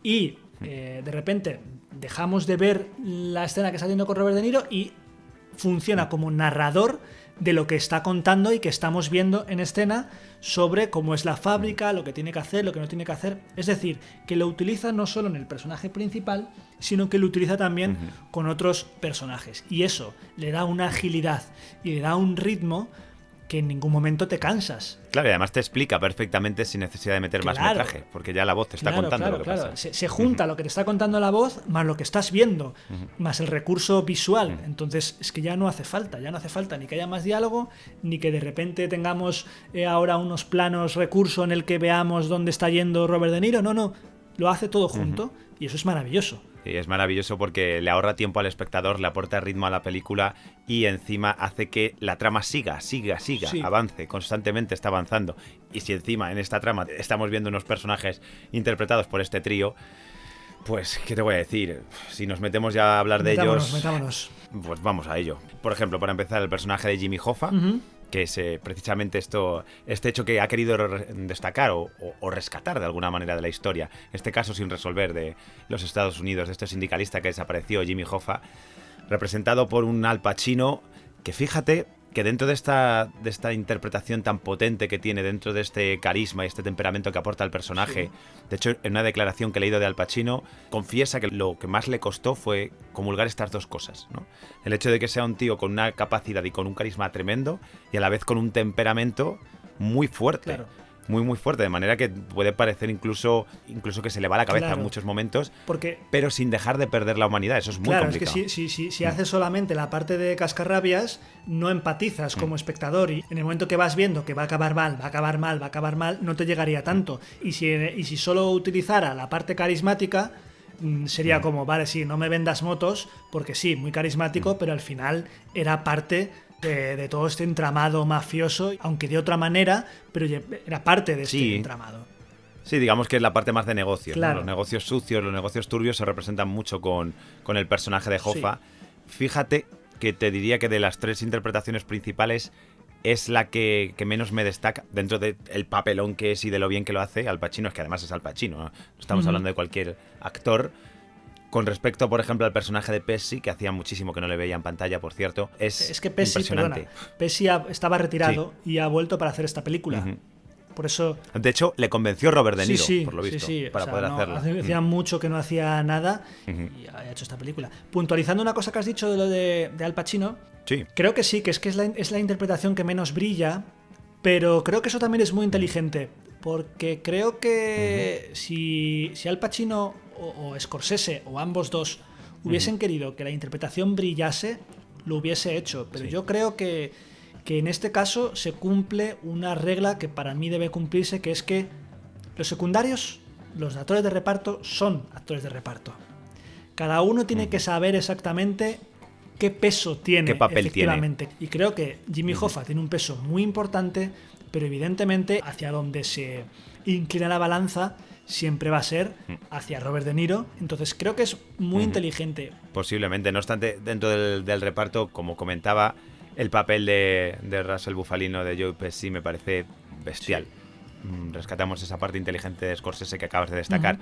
y de repente dejamos de ver la escena que está haciendo con Robert De Niro y funciona como narrador de lo que está contando y que estamos viendo en escena sobre cómo es la fábrica, lo que tiene que hacer, lo que no tiene que hacer. Es decir, que lo utiliza no solo en el personaje principal, sino que lo utiliza también con otros personajes. Y eso le da una agilidad y le da un ritmo que en ningún momento te cansas. Claro, y además te explica perfectamente sin necesidad de meter más metraje, porque ya la voz te está contando lo que pasa. Se junta lo que te está contando la voz más lo que estás viendo, más el recurso visual. Entonces es que ya no hace falta ni que haya más diálogo, ni que de repente tengamos ahora unos planos recurso en el que veamos dónde está yendo Robert De Niro. No, lo hace todo junto y eso es maravilloso. Y es maravilloso porque le ahorra tiempo al espectador, le aporta ritmo a la película y encima hace que la trama siga, sí. avance, constantemente está avanzando. Y si encima en esta trama estamos viendo unos personajes interpretados por este trío, pues, ¿qué te voy a decir? Si nos metemos ya a hablar de ellos... Metámonos. Pues vamos a ello. Por ejemplo, para empezar, el personaje de Jimmy Hoffa, que es precisamente este hecho que ha querido destacar o rescatar de alguna manera de la historia, en este caso sin resolver, de los Estados Unidos, de este sindicalista que desapareció, Jimmy Hoffa, representado por un Al Pacino que, fíjate, que dentro de esta interpretación tan potente que tiene, dentro de este carisma y este temperamento que aporta el personaje, de hecho, en una declaración que he leído de Al Pacino, confiesa que lo que más le costó fue comulgar estas dos cosas, ¿no? El hecho de que sea un tío con una capacidad y con un carisma tremendo y a la vez con un temperamento muy fuerte. Claro. Muy fuerte, de manera que puede parecer incluso que se le va la cabeza en muchos momentos, pero sin dejar de perder la humanidad. Eso es muy complicado. Es que si haces solamente la parte de cascarrabias, no empatizas como espectador, y en el momento que vas viendo que va a acabar mal, no te llegaría tanto. Y si solo utilizara la parte carismática, sería como, vale, sí, no me vendas motos, porque sí, muy carismático, pero al final era parte de todo este entramado mafioso, aunque de otra manera, pero era parte de este entramado. Sí, digamos que es la parte más de negocios, claro. ¿no? Los negocios sucios, los negocios turbios se representan mucho con el personaje de Hoffa. Sí. Fíjate que te diría que de las tres interpretaciones principales es la que menos me destaca dentro del papelón que es y de lo bien que lo hace Al Pacino. Es que además es Al Pacino, ¿no? Estamos hablando de cualquier actor. Con respecto, por ejemplo, al personaje de Pesci, que hacía muchísimo que no le veía en pantalla, por cierto, es que Pesci, impresionante. Pesci estaba retirado y ha vuelto para hacer esta película. Por eso... De hecho, le convenció Robert De Niro, por lo visto, para poder hacerla. Hacía mucho que no hacía nada y ha hecho esta película. Puntualizando una cosa que has dicho de lo de Al Pacino, creo que sí, que es la interpretación que menos brilla, pero creo que eso también es muy inteligente, porque creo que si Al Pacino o Scorsese o ambos dos hubiesen querido que la interpretación brillase, lo hubiese hecho, pero yo creo que en este caso se cumple una regla que para mí debe cumplirse, que es que los secundarios, los actores de reparto, son actores de reparto. Cada uno tiene que saber exactamente qué peso tiene, qué papel efectivamente. Tiene. Y creo que Jimmy Hoffa tiene un peso muy importante, pero evidentemente hacia donde se inclina la balanza siempre va a ser hacia Robert De Niro. Entonces creo que es muy inteligente. Posiblemente. No obstante, dentro del reparto, como comentaba, el papel de Russell Bufalino, de Joe Pesci, me parece bestial. Rescatamos esa parte inteligente de Scorsese que acabas de destacar.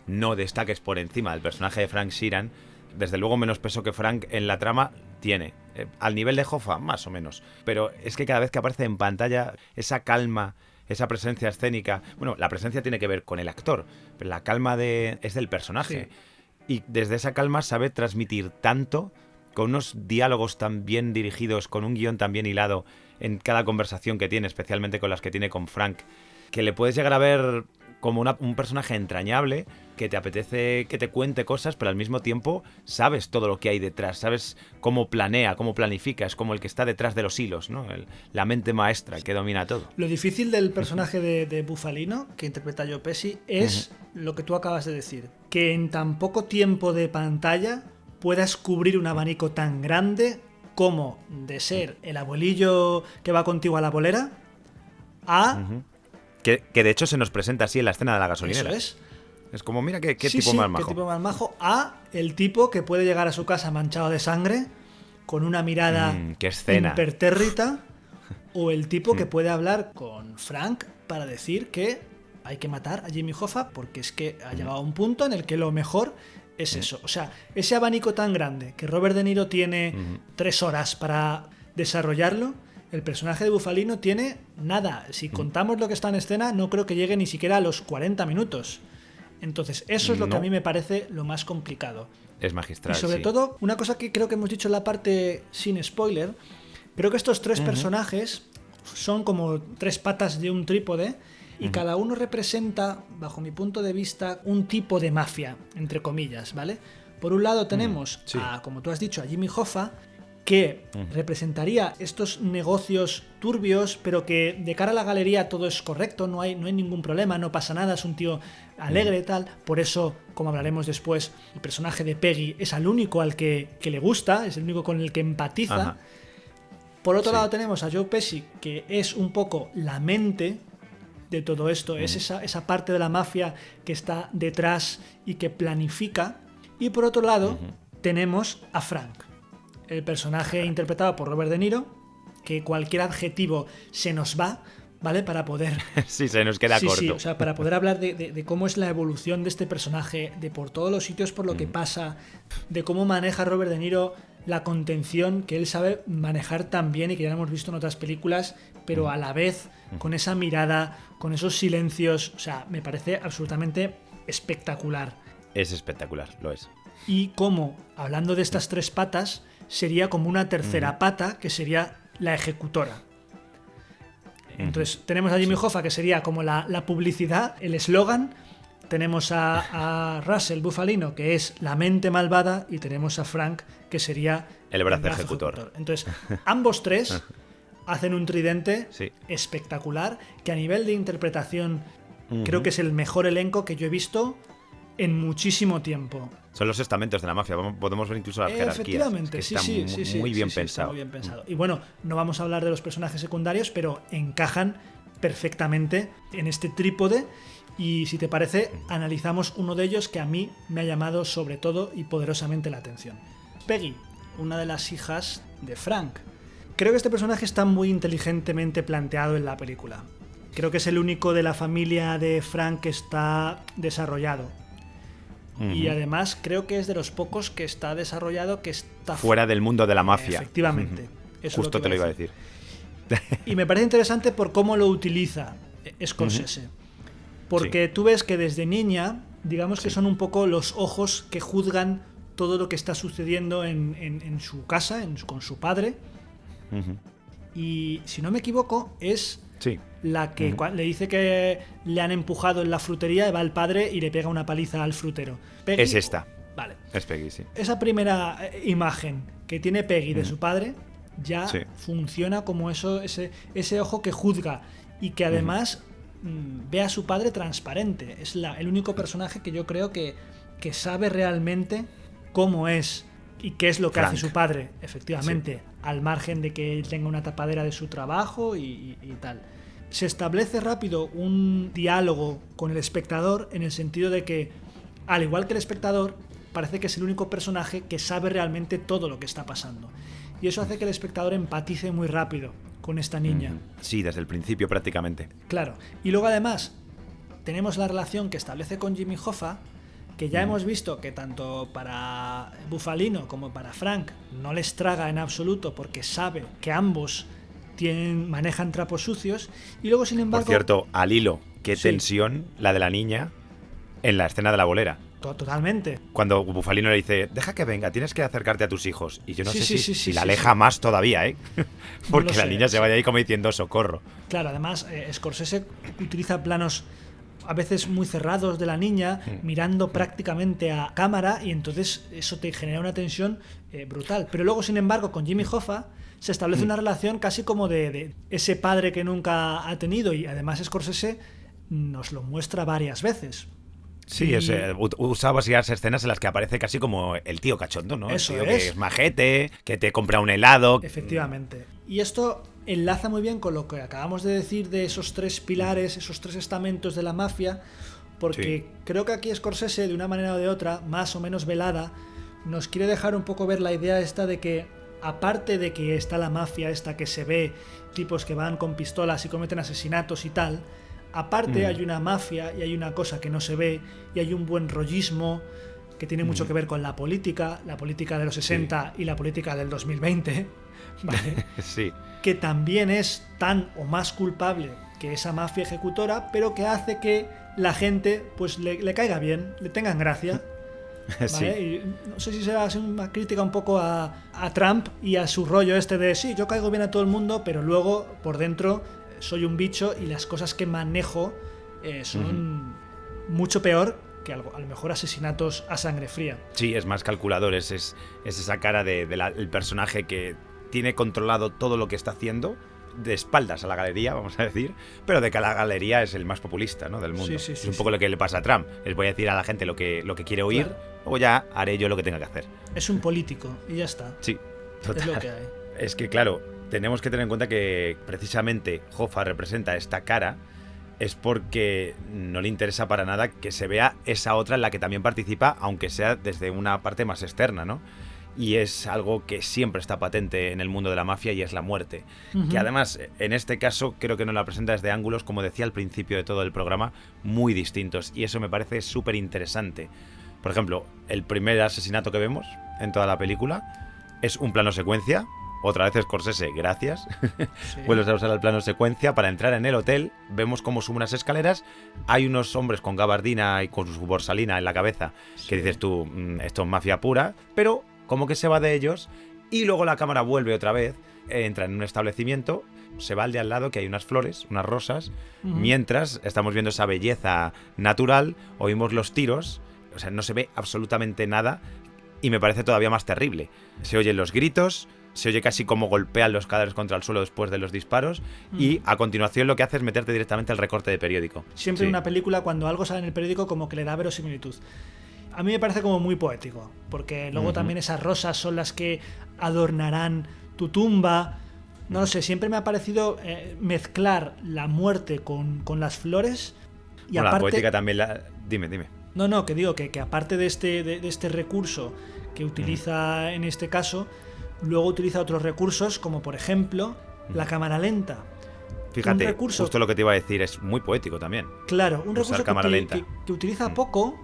No destaques por encima del personaje de Frank Sheeran. Desde luego menos peso que Frank en la trama tiene. Al nivel de Hoffa, más o menos. Pero es que cada vez que aparece en pantalla, esa calma, esa presencia escénica... Bueno, la presencia tiene que ver con el actor, pero la calma es del personaje. Y desde esa calma sabe transmitir tanto con unos diálogos tan bien dirigidos, con un guión tan bien hilado en cada conversación que tiene, especialmente con las que tiene con Frank, que le puedes llegar a ver como un personaje entrañable, que te apetece que te cuente cosas, pero al mismo tiempo sabes todo lo que hay detrás, sabes cómo planea, cómo planifica, es como el que está detrás de los hilos, ¿no? La mente maestra, el que domina todo. Lo difícil del personaje de Bufalino, que interpreta Joe Pesci, es lo que tú acabas de decir, que en tan poco tiempo de pantalla puedas cubrir un abanico tan grande como de ser el abuelillo que va contigo a la bolera a... Que de hecho se nos presenta así en la escena de la gasolinera. Eso es. Es como, mira qué tipo más majo. Qué tipo más majo. A el tipo que puede llegar a su casa manchado de sangre, con una mirada qué escena. impertérrita, o el tipo que puede hablar con Frank para decir que hay que matar a Jimmy Hoffa porque es que ha llegado a un punto en el que lo mejor es eso. O sea, ese abanico tan grande que Robert De Niro tiene 3 horas para desarrollarlo, el personaje de Bufalino tiene nada. Si contamos lo que está en escena, no creo que llegue ni siquiera a los 40 minutos. Entonces, eso es lo que a mí me parece lo más complicado. Es magistral, y sobre todo, una cosa que creo que hemos dicho en la parte sin spoiler, creo que estos 3 personajes son como 3 patas de un trípode y cada uno representa, bajo mi punto de vista, un tipo de mafia, entre comillas, ¿vale? Por un lado tenemos, como tú has dicho, a Jimmy Hoffa, que representaría estos negocios turbios, pero que de cara a la galería todo es correcto, no hay ningún problema, no pasa nada, es un tío alegre y tal. Por eso, como hablaremos después, el personaje de Peggy es el único al que le gusta, es el único con el que empatiza. Por otro lado tenemos a Joe Pesci, que es un poco la mente de todo esto, es esa parte de la mafia que está detrás y que planifica. Y por otro lado tenemos a Frank, el personaje interpretado por Robert De Niro, que cualquier adjetivo se nos va, ¿vale? Para poder... Sí, se nos queda corto. Sí, o sea, para poder hablar de cómo es la evolución de este personaje, de por todos los sitios por lo que pasa, de cómo maneja Robert De Niro la contención, que él sabe manejar tan bien y que ya lo hemos visto en otras películas, pero a la vez con esa mirada, con esos silencios, o sea, me parece absolutamente espectacular. Es espectacular, lo es. Y cómo, hablando de estas 3 patas, sería como una tercera pata, que sería la ejecutora. Entonces, tenemos a Jimmy Hoffa, que sería como la publicidad, el eslogan. Tenemos a Russell Bufalino, que es la mente malvada, y tenemos a Frank, que sería el brazo ejecutor. Entonces, ambos 3 hacen un tridente espectacular, que a nivel de interpretación creo que es el mejor elenco que yo he visto en muchísimo tiempo. Son los estamentos de la mafia, podemos ver incluso las jerarquías. Efectivamente, es que está muy bien pensado. Está muy bien pensado. Y bueno, no vamos a hablar de los personajes secundarios, pero encajan perfectamente en este trípode. Y si te parece, analizamos uno de ellos que a mí me ha llamado sobre todo y poderosamente la atención. Peggy, una de las hijas de Frank. Creo que este personaje está muy inteligentemente planteado en la película. Creo que es el único de la familia de Frank que está desarrollado. Y además creo que es de los pocos que está desarrollado que está fuera del mundo de la mafia. Efectivamente. Eso Justo te lo iba a decir. Y me parece interesante por cómo lo utiliza Scorsese. Porque tú ves que desde niña, digamos que son un poco los ojos que juzgan todo lo que está sucediendo en su casa, con su padre. Y si no me equivoco, es la que le dice que le han empujado en la frutería, y va el padre y le pega una paliza al frutero. Peggy, es esta. Vale. Es Peggy, sí. Esa primera imagen que tiene Peggy de su padre ya funciona como ese ojo que juzga y que además ve a su padre transparente. Es el único personaje que yo creo que sabe realmente cómo es y qué es lo que Frank. hace su padre, efectivamente, al margen de que él tenga una tapadera de su trabajo y tal. Se establece rápido un diálogo con el espectador en el sentido de que, al igual que el espectador, parece que es el único personaje que sabe realmente todo lo que está pasando. Y eso hace que el espectador empatice muy rápido con esta niña. Sí, desde el principio prácticamente. Claro. Y luego además tenemos la relación que establece con Jimmy Hoffa, que ya hemos visto que tanto para Bufalino como para Frank no les traga en absoluto porque sabe que ambos manejan trapos sucios. Y luego, sin embargo... Por cierto, al hilo, qué tensión la de la niña en la escena de la bolera. Totalmente. Cuando Bufalino le dice, deja que venga, tienes que acercarte a tus hijos. Y yo no sé si la sí, aleja más todavía, ¿eh? Porque la niña se vaya ahí como diciendo socorro. Claro, además, Scorsese utiliza planos a veces muy cerrados de la niña, mirando prácticamente a cámara, y entonces eso te genera una tensión brutal. Pero luego, sin embargo, con Jimmy Hoffa se establece una relación casi como de ese padre que nunca ha tenido, y además Scorsese nos lo muestra varias veces. Sí, usa varias escenas en las que aparece casi como el tío cachondo, ¿no? Eso el tío es. que es majete, que te compra un helado. Efectivamente. Y esto enlaza muy bien con lo que acabamos de decir de esos 3 pilares, esos 3 estamentos de la mafia, porque creo que aquí Scorsese, de una manera o de otra, más o menos velada, nos quiere dejar un poco ver la idea esta de que, aparte de que está la mafia esta que se ve, tipos que van con pistolas y cometen asesinatos y tal, aparte hay una mafia y hay una cosa que no se ve, y hay un buen rollismo que tiene mucho que ver con la política de los 60 y la política del 2020, ¿vale? Sí. Que también es tan o más culpable que esa mafia ejecutora, pero que hace que la gente pues le caiga bien, le tengan gracia. ¿Vale? Sí. Y no sé si será una crítica un poco a Trump y a su rollo este de sí, yo caigo bien a todo el mundo, pero luego por dentro soy un bicho y las cosas que manejo son mucho peor que a lo mejor asesinatos a sangre fría. Sí, es más calculador, es esa cara del personaje que tiene controlado todo lo que está haciendo, de espaldas a la galería, vamos a decir, pero de que la galería es el más populista, ¿no?, del mundo. Es un poco lo que le pasa a Trump. Les voy a decir a la gente lo que quiere oír, claro. Luego ya haré yo lo que tenga que hacer. Es un político y ya está. Sí, total. Es lo que hay. Es que, claro, tenemos que tener en cuenta que precisamente Hoffa representa esta cara es porque no le interesa para nada que se vea esa otra en la que también participa, aunque sea desde una parte más externa, ¿no? Y es algo que siempre está patente en el mundo de la mafia, y es la muerte. Que además, en este caso, creo que nos la presenta desde ángulos, como decía al principio de todo el programa, muy distintos. Y eso me parece súper interesante. Por ejemplo, el primer asesinato que vemos en toda la película es un plano secuencia. Otra vez Scorsese, gracias. Sí. Vuelves a usar el plano secuencia para entrar en el hotel. Vemos cómo suben unas escaleras. Hay unos hombres con gabardina y con su borsalina en la cabeza, sí, que dices tú, esto es mafia pura. Pero como que se va de ellos, y luego la cámara vuelve otra vez, entra en un establecimiento, se va al de al lado, que hay unas flores, unas rosas, mientras estamos viendo esa belleza natural, oímos los tiros, o sea, no se ve absolutamente nada, y me parece todavía más terrible. Se oyen los gritos, se oye casi como golpean los cadáveres contra el suelo después de los disparos, y a continuación lo que hace es meterte directamente al recorte de periódico. Siempre en una película, cuando algo sale en el periódico, como que le da verosimilitud. A mí me parece como muy poético, porque luego también esas rosas son las que adornarán tu tumba. No lo sé, siempre me ha parecido mezclar la muerte con las flores. Y bueno, aparte, la poética también la... Dime. No, que digo que aparte de este recurso que utiliza en este caso, luego utiliza otros recursos, como por ejemplo la cámara lenta. Fíjate, justo lo que te iba a decir, es muy poético también. Claro, un recurso que utiliza poco.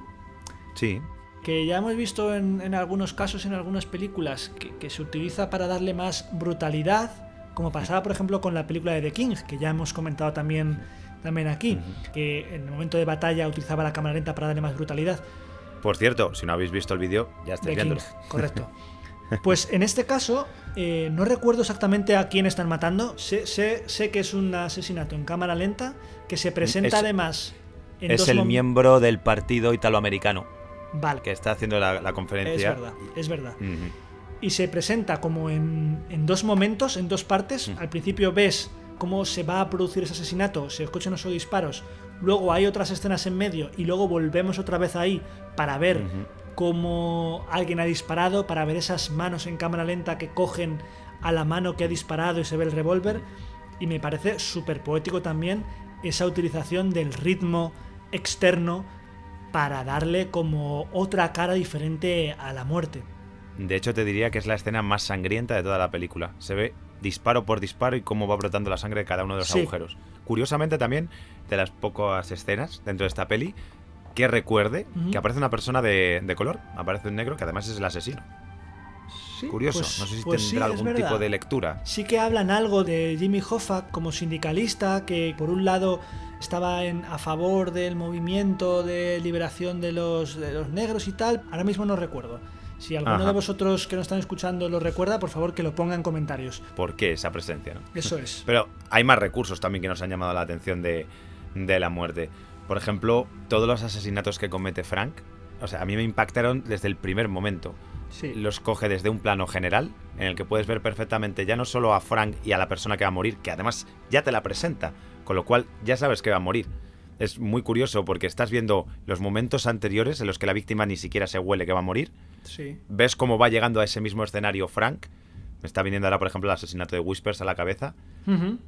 Sí. Que ya hemos visto en algunos casos, en algunas películas, que se utiliza para darle más brutalidad, como pasaba por ejemplo con la película de The King, que ya hemos comentado también aquí, que en el momento de batalla utilizaba la cámara lenta para darle más brutalidad. Por cierto, si no habéis visto el vídeo, ya estáis viéndolo. Correcto. Pues en este caso, no recuerdo exactamente a quién están matando. Sé que es un asesinato en cámara lenta, que se presenta además en es el miembro del partido italoamericano. Vale. Que está haciendo la conferencia. Es verdad. Y se presenta como en 2 momentos, en 2 partes. Al principio ves cómo se va a producir ese asesinato, se escuchan esos disparos. Luego hay otras escenas en medio y luego volvemos otra vez ahí para ver cómo alguien ha disparado, para ver esas manos en cámara lenta que cogen a la mano que ha disparado y se ve el revólver. Y me parece súper poético también esa utilización del ritmo externo para darle como otra cara diferente a la muerte. De hecho, te diría que es la escena más sangrienta de toda la película. Se ve disparo por disparo y cómo va brotando la sangre de cada uno de los agujeros. Curiosamente también, de las pocas escenas dentro de esta peli, que recuerde que aparece una persona de color, aparece un negro que además es el asesino. Sí, curioso, no sé si tendrá algún tipo de lectura. Sí que hablan algo de Jimmy Hoffa como sindicalista, que por un lado estaba a favor del movimiento de liberación de los negros y tal. Ahora mismo no recuerdo. Si alguno de vosotros que nos están escuchando lo recuerda, por favor que lo ponga en comentarios. ¿Por qué esa presencia, no? Eso es. Pero hay más recursos también que nos han llamado la atención de la muerte. Por ejemplo, todos los asesinatos que comete Frank, o sea, a mí me impactaron desde el primer momento. Sí. Los coge desde un plano general, en el que puedes ver perfectamente ya no solo a Frank y a la persona que va a morir, que además ya te la presenta, con lo cual ya sabes que va a morir. Es muy curioso porque estás viendo los momentos anteriores en los que la víctima ni siquiera se huele que va a morir. Sí. Ves cómo va llegando a ese mismo escenario Frank. Me está viniendo ahora, por ejemplo, el asesinato de Whispers a la cabeza.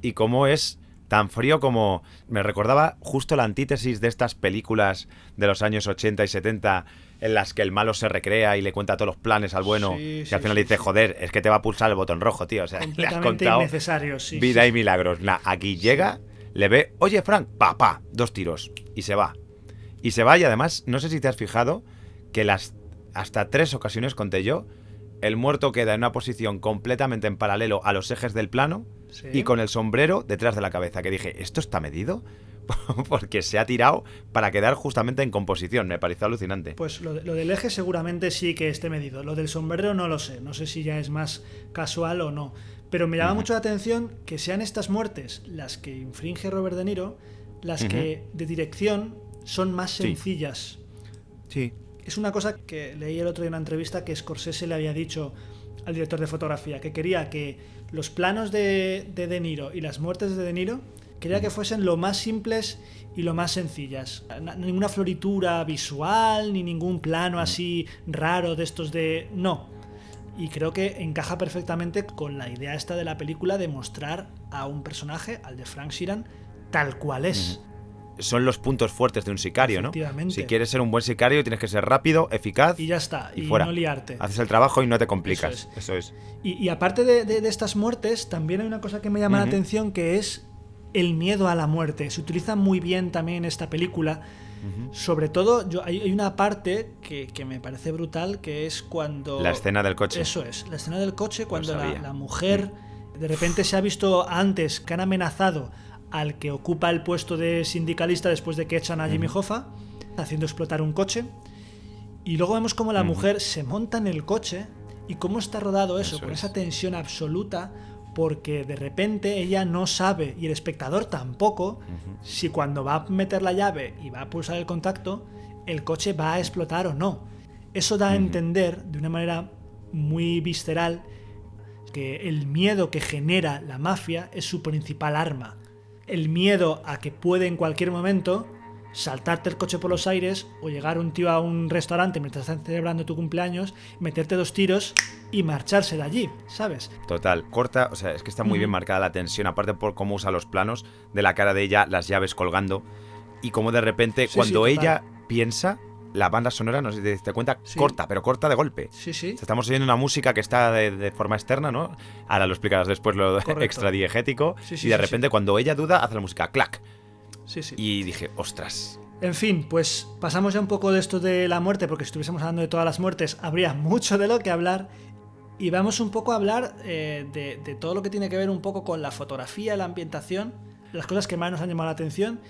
Y cómo es tan frío como... Me recordaba justo la antítesis de estas películas de los años 80 y 70 en las que el malo se recrea y le cuenta todos los planes al bueno, y al final dice, joder, es que te va a pulsar el botón rojo, tío. O sea, le has contado innecesario, vida y milagros. Aquí llega, le ve, oye, Frank, pa, 2 tiros. Y se va. Y además, no sé si te has fijado que hasta 3 ocasiones, conté yo, el muerto queda en una posición completamente en paralelo a los ejes del plano y con el sombrero detrás de la cabeza. Que dije, ¿esto está medido? Porque se ha tirado para quedar justamente en composición. Me pareció alucinante. Pues lo del eje seguramente sí que esté medido. Lo del sombrero no lo sé. No sé si ya es más casual o no. Pero me llama mucho la atención que sean estas muertes las que infringe Robert De Niro, las que de dirección son más sencillas. Sí. Es una cosa que leí el otro día en una entrevista que Scorsese le había dicho al director de fotografía, que quería que los planos de Niro y las muertes de De Niro quería que fuesen lo más simples y lo más sencillas. Ninguna floritura visual, ni ningún plano así raro de estos de... No. Y creo que encaja perfectamente con la idea esta de la película de mostrar a un personaje, al de Frank Sheeran, tal cual es. Son los puntos fuertes de un sicario, ¿no? Si quieres ser un buen sicario tienes que ser rápido, eficaz y ya está, y fuera. No liarte. Haces el trabajo y no te complicas. Eso es. Y aparte de estas muertes, también hay una cosa que me llama la atención, que es el miedo a la muerte. Se utiliza muy bien también en esta película. Sobre todo, hay una parte que me parece brutal, que es cuando... La escena del coche. Eso es, la escena del coche, cuando la mujer de repente se ha visto antes que han amenazado al que ocupa el puesto de sindicalista después de que echan a Jimmy Hoffa, haciendo explotar un coche. Y luego vemos cómo la mujer se monta en el coche y cómo está rodado eso con esa tensión absoluta, porque de repente ella no sabe, y el espectador tampoco, si cuando va a meter la llave y va a pulsar el contacto, el coche va a explotar o no. Eso da a entender de una manera muy visceral que el miedo que genera la mafia es su principal arma. El miedo a que puede en cualquier momento saltarte el coche por los aires o llegar un tío a un restaurante mientras están celebrando tu cumpleaños, meterte 2 tiros y marcharse de allí, ¿sabes? Total, corta, o sea, es que está muy bien marcada la tensión, aparte por cómo usa los planos de la cara de ella, las llaves colgando, y cómo de repente cuando ella piensa, la banda sonora, no sé si te diste cuenta, corta, pero corta de golpe. Sí. Estamos oyendo una música que está de forma externa, ¿no? Ahora lo explicarás después, lo extradiegético, y de repente cuando ella duda hace la música, clac. Sí. Y dije, ostras. En fin, pues pasamos ya un poco de esto de la muerte, porque si estuviésemos hablando de todas las muertes habría mucho de lo que hablar, y vamos un poco a hablar de todo lo que tiene que ver un poco con la fotografía, la ambientación, las cosas que más nos han llamado la atención,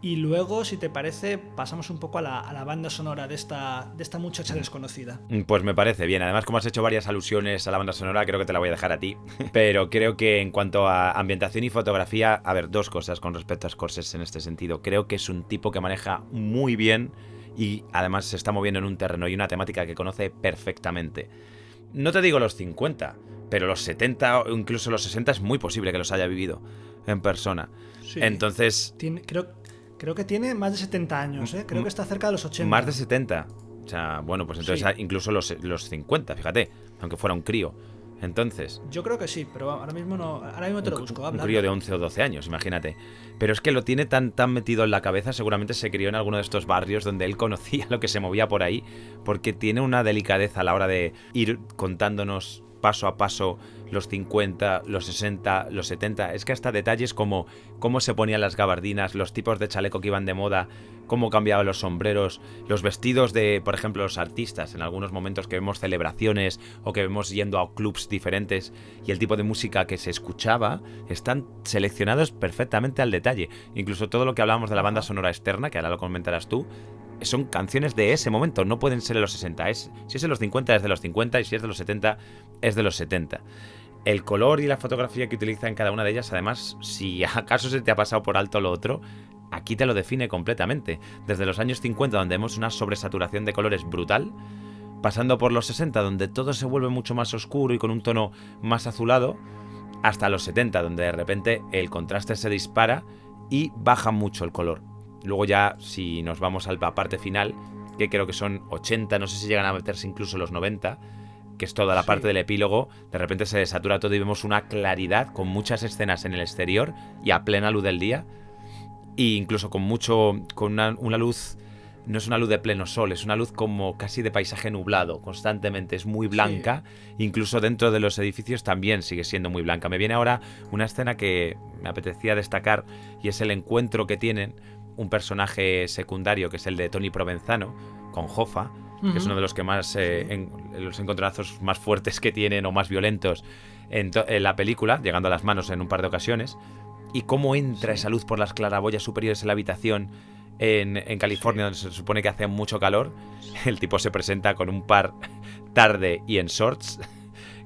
y luego, si te parece, pasamos un poco a la banda sonora de esta muchacha desconocida. Pues me parece bien. Además, como has hecho varias alusiones a la banda sonora, creo que te la voy a dejar a ti. Pero creo que en cuanto a ambientación y fotografía, a ver, 2 cosas con respecto a Scorsese en este sentido. Creo que es un tipo que maneja muy bien y además se está moviendo en un terreno y una temática que conoce perfectamente. No te digo los 50, pero los 70 o incluso los 60 es muy posible que los haya vivido en persona. Sí. Entonces... Creo que tiene más de 70 años, ¿eh? Creo que está cerca de los 80. Más de 70. O sea, bueno, pues entonces incluso los 50, fíjate, aunque fuera un crío. Entonces... Yo creo que sí, pero ahora mismo no. Ahora mismo te lo busco. Un crío de 11 o 12 años, imagínate. Pero es que lo tiene tan metido en la cabeza, seguramente se crió en alguno de estos barrios donde él conocía lo que se movía por ahí, porque tiene una delicadeza a la hora de ir contándonos paso a paso los 50, los 60, los 70. Es que hasta detalles como cómo se ponían las gabardinas, los tipos de chaleco que iban de moda, cómo cambiaban los sombreros, los vestidos de, por ejemplo, los artistas, en algunos momentos que vemos celebraciones o que vemos yendo a clubs diferentes, y el tipo de música que se escuchaba, están seleccionados perfectamente al detalle. Incluso todo lo que hablábamos de la banda sonora externa, que ahora lo comentarás tú, son canciones de ese momento, no pueden ser de los 60. Si es de los 50 es de los 50 y si es de los 70 es de los 70. El color y la fotografía que utiliza en cada una de ellas, además, si acaso se te ha pasado por alto lo otro, aquí te lo define completamente. Desde los años 50, donde vemos una sobresaturación de colores brutal, pasando por los 60, donde todo se vuelve mucho más oscuro y con un tono más azulado, hasta los 70, donde de repente el contraste se dispara y baja mucho el color. Luego ya, si nos vamos a la parte final, que creo que son 80, no sé si llegan a meterse incluso los 90, que es toda la parte del epílogo, de repente se desatura todo y vemos una claridad con muchas escenas en el exterior y a plena luz del día, e incluso con una luz, no es una luz de pleno sol, es una luz como casi de paisaje nublado, constantemente, es muy blanca, incluso dentro de los edificios también sigue siendo muy blanca. Me viene ahora una escena que me apetecía destacar, y es el encuentro que tienen un personaje secundario, que es el de Tony Provenzano, con Hoffa, que es uno de los que más los encontronazos más fuertes que tienen o más violentos en la película, llegando a las manos en un par de ocasiones, y cómo entra esa luz por las claraboyas superiores en la habitación en California, donde se supone que hace mucho calor. El tipo se presenta con un par tarde y en shorts,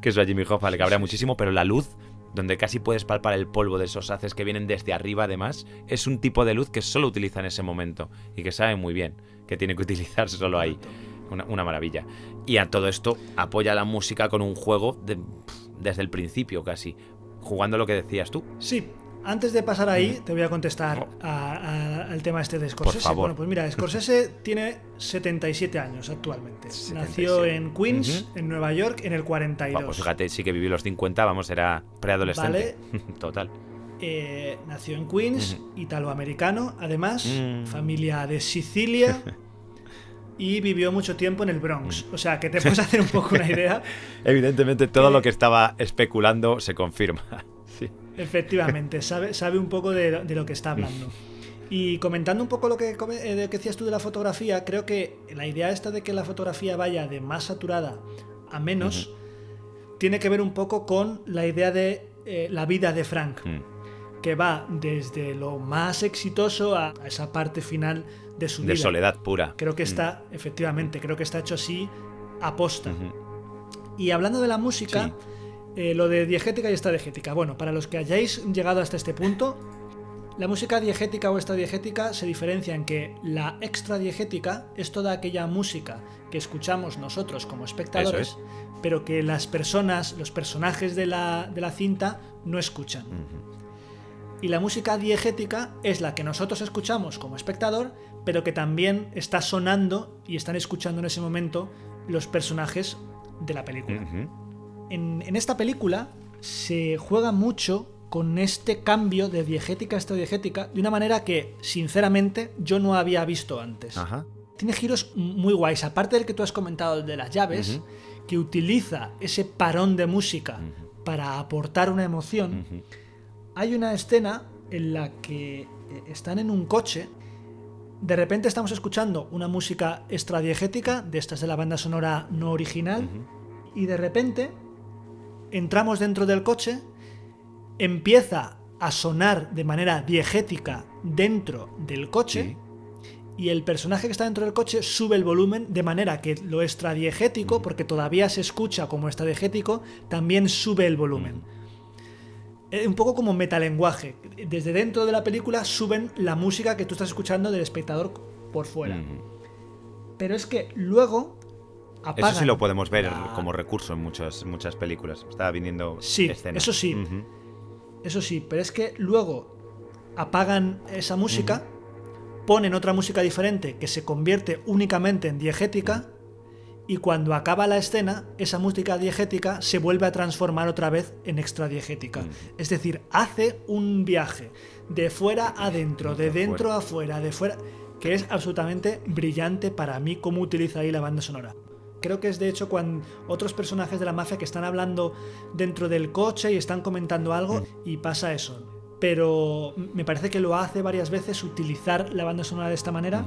que eso a Jimmy Hoffa le cabrea muchísimo, pero la luz, donde casi puedes palpar el polvo de esos haces que vienen desde arriba, además, es un tipo de luz que solo utiliza en ese momento y que sabe muy bien que tiene que utilizarse solo ahí. Una maravilla. Y a todo esto apoya la música con un juego desde el principio casi, jugando lo que decías tú. Sí, antes de pasar ahí te voy a contestar al tema este de Scorsese. Por favor. Bueno, pues mira, Scorsese tiene 77 años actualmente. 77. Nació en Queens, en Nueva York, en el 42. Pues fíjate, sí que vivió los 50, vamos, era preadolescente. Vale. Total. Nació en Queens, italoamericano, además, familia de Sicilia. Y vivió mucho tiempo en el Bronx. O sea, que te puedes hacer un poco una idea. Evidentemente, todo lo que estaba especulando se confirma. Sí. Efectivamente, sabe un poco de lo que está hablando. Y comentando un poco lo que decías tú de la fotografía, creo que la idea esta de que la fotografía vaya de más saturada a menos tiene que ver un poco con la idea de la vida de Frank, que va desde lo más exitoso a esa parte final de su vida. De soledad pura. Creo que está, efectivamente, creo que está hecho así aposta. Y hablando de la música, lo de diegética y extradiegética. Bueno, para los que hayáis llegado hasta este punto, la música diegética o extradiegética se diferencia en que la extradiegética es toda aquella música que escuchamos nosotros como espectadores, pero que las personas, los personajes de la cinta no escuchan. Y la música diegética es la que nosotros escuchamos como espectador, pero que también está sonando y están escuchando en ese momento los personajes de la película. En esta película se juega mucho con este cambio de diegética a extradiegética de una manera que, sinceramente, yo no había visto antes. Tiene giros muy guays, aparte del que tú has comentado de las llaves, que utiliza ese parón de música para aportar una emoción. Hay una escena en la que están en un coche, de repente estamos escuchando una música extradiegética, de estas de la banda sonora no original, y de repente entramos dentro del coche, empieza a sonar de manera diegética dentro del coche, y el personaje que está dentro del coche sube el volumen de manera que lo extradiegético, porque todavía se escucha como extradiegético, también sube el volumen. Un poco como metalenguaje. Desde dentro de la película suben la música que tú estás escuchando del espectador por fuera. Pero es que luego apagan. Eso sí lo podemos ver como recurso en muchas películas. Estaba viniendo escenas. Eso sí. Eso sí, pero es que luego apagan esa música, ponen otra música diferente que se convierte únicamente en diegética, y cuando acaba la escena, esa música diegética se vuelve a transformar otra vez en extradiegética. Es decir, hace un viaje de fuera a dentro, de dentro a fuera, de fuera, que es absolutamente brillante para mí cómo utiliza ahí la banda sonora. Creo que es de hecho cuando otros personajes de la mafia que están hablando dentro del coche y están comentando algo y pasa eso. pero me parece que lo hace varias veces utilizar la banda sonora de esta manera,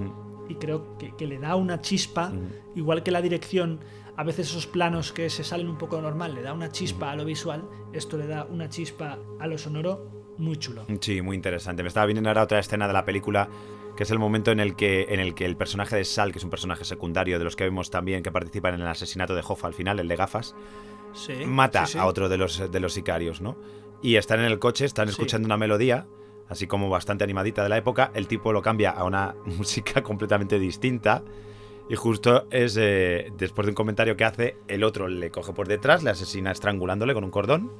y creo que le da una chispa, igual que la dirección. A veces esos planos que se salen un poco normal le da una chispa a lo visual, esto le da una chispa a lo sonoro muy chulo. Sí, muy interesante. Me estaba viniendo ahora otra escena de la película, que es el momento en el que el personaje de Sal, que es un personaje secundario de los que vemos también que participan en el asesinato de Hoffa al final, el de gafas, mata a otro de los sicarios, ¿no? Y están en el coche, están escuchando una melodía, así como bastante animadita de la época. El tipo lo cambia a una música completamente distinta. Y justo es después de un comentario que hace, el otro le coge por detrás, le asesina estrangulándole con un cordón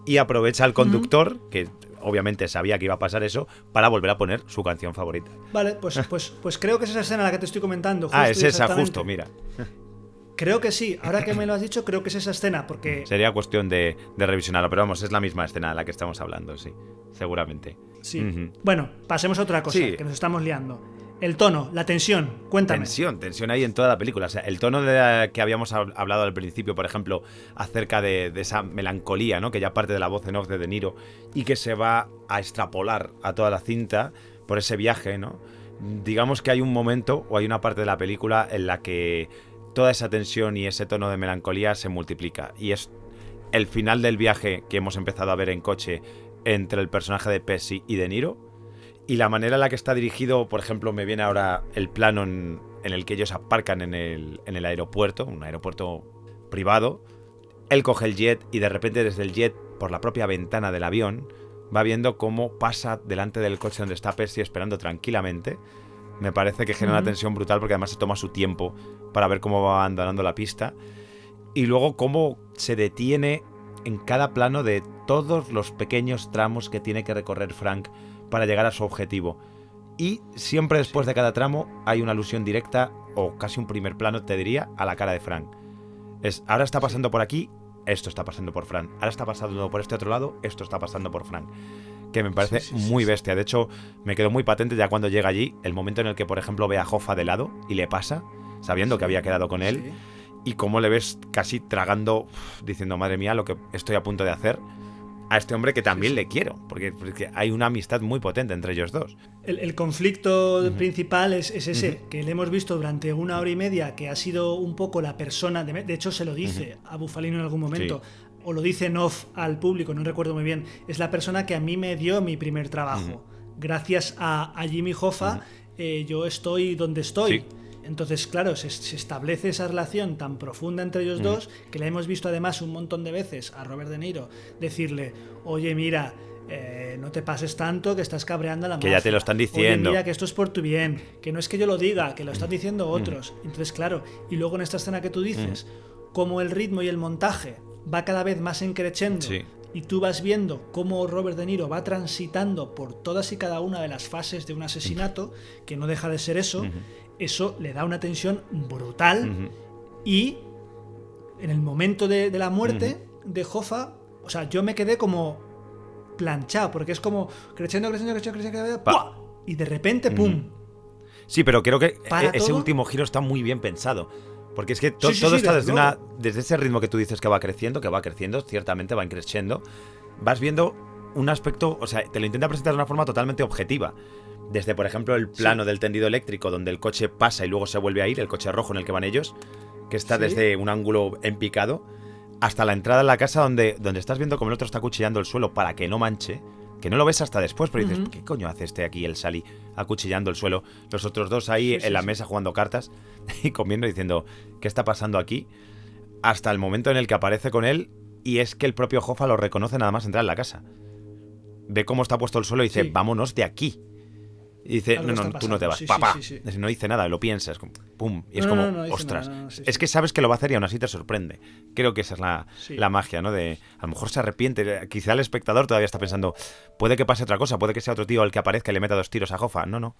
y aprovecha al conductor, que obviamente sabía que iba a pasar eso, para volver a poner su canción favorita. Vale, pues creo que es esa escena la que te estoy comentando. Es esa, justo, mira. Creo que sí, ahora que me lo has dicho, creo que es esa escena, porque... Sería cuestión de revisionarlo, pero vamos, es la misma escena de la que estamos hablando, sí, seguramente. Sí. Bueno, pasemos a otra cosa, que nos estamos liando. El tono, la tensión, cuéntame. Tensión ahí en toda la película. O sea, el tono que habíamos hablado al principio, por ejemplo, acerca de esa melancolía, ¿no? Que ya parte de la voz en off de De Niro y que se va a extrapolar a toda la cinta por ese viaje, ¿no? Digamos que hay un momento o hay una parte de la película en la que toda esa tensión y ese tono de melancolía se multiplica. Y es el final del viaje que hemos empezado a ver en coche entre el personaje de Pesci y De Niro. Y la manera en la que está dirigido, por ejemplo, me viene ahora el plano en el que ellos aparcan en el aeropuerto, un aeropuerto privado. Él coge el jet y de repente desde el jet, por la propia ventana del avión, va viendo cómo pasa delante del coche donde está Pesci esperando tranquilamente. Me parece que genera una tensión brutal porque además se toma su tiempo para ver cómo va andando la pista. Y luego cómo se detiene en cada plano de todos los pequeños tramos que tiene que recorrer Frank para llegar a su objetivo. Y siempre después de cada tramo hay una alusión directa, o casi un primer plano, te diría, a la cara de Frank. Ahora está pasando por aquí, esto está pasando por Frank. Ahora está pasando por este otro lado, esto está pasando por Frank. Que me parece muy bestia. De hecho, me quedó muy patente ya cuando llega allí, el momento en el que, por ejemplo, ve a Hoffa de lado y le pasa, sabiendo que había quedado con él, y cómo le ves casi tragando, diciendo, madre mía, lo que estoy a punto de hacer a este hombre que también le quiero, porque hay una amistad muy potente entre ellos dos. El conflicto principal es ese, que le hemos visto durante 1 hora y media, que ha sido un poco la persona, de hecho se lo dice a Bufalino en algún momento, o lo dice en off al público, no recuerdo muy bien, es la persona que a mí me dio mi primer trabajo. Gracias a Jimmy Hoffa, yo estoy donde estoy. Sí. Entonces, claro, se establece esa relación tan profunda entre ellos dos, que la hemos visto además un montón de veces a Robert De Niro decirle, oye, mira, no te pases tanto, que estás cabreando a la mafia. Que ya te lo están diciendo. Oye, mira, que esto es por tu bien, que no es que yo lo diga, que lo están diciendo otros. Entonces, claro, y luego en esta escena que tú dices, como el ritmo y el montaje va cada vez más increciendo, y tú vas viendo cómo Robert De Niro va transitando por todas y cada una de las fases de un asesinato, que no deja de ser eso, eso le da una tensión brutal. Y en el momento de la muerte de Hoffa, o sea, yo me quedé como planchado, porque es como creciendo, y de repente, ¡pum! Sí, pero creo que ese último giro está muy bien pensado. Porque es que todo está desde ese ritmo que tú dices que va creciendo, ciertamente va creciendo. Vas viendo un aspecto, o sea, te lo intenta presentar de una forma totalmente objetiva. Desde, por ejemplo, el plano del tendido eléctrico donde el coche pasa y luego se vuelve a ir, el coche rojo en el que van ellos, que está desde un ángulo en picado, hasta la entrada de la casa donde estás viendo cómo el otro está acuchillando el suelo para que no manche, que no lo ves hasta después, pero dices, ¿qué coño hace aquí, el Sally, acuchillando el suelo? Los otros dos ahí en la mesa jugando cartas y comiendo, diciendo, ¿qué está pasando aquí? Hasta el momento en el que aparece con él, y es que el propio Hoffa lo reconoce nada más entrar en la casa. Ve cómo está puesto el suelo y dice, vámonos de aquí. Y dice, no, tú no te vas, papá. No dice nada, lo piensas, pum. Y es ostras. Es que sabes que lo va a hacer y aún así te sorprende. Creo que esa es la magia, ¿no? De, a lo mejor se arrepiente. Quizá el espectador todavía está pensando, puede que pase otra cosa, puede que sea otro tío el que aparezca y le meta 2 tiros a Hoffa. No.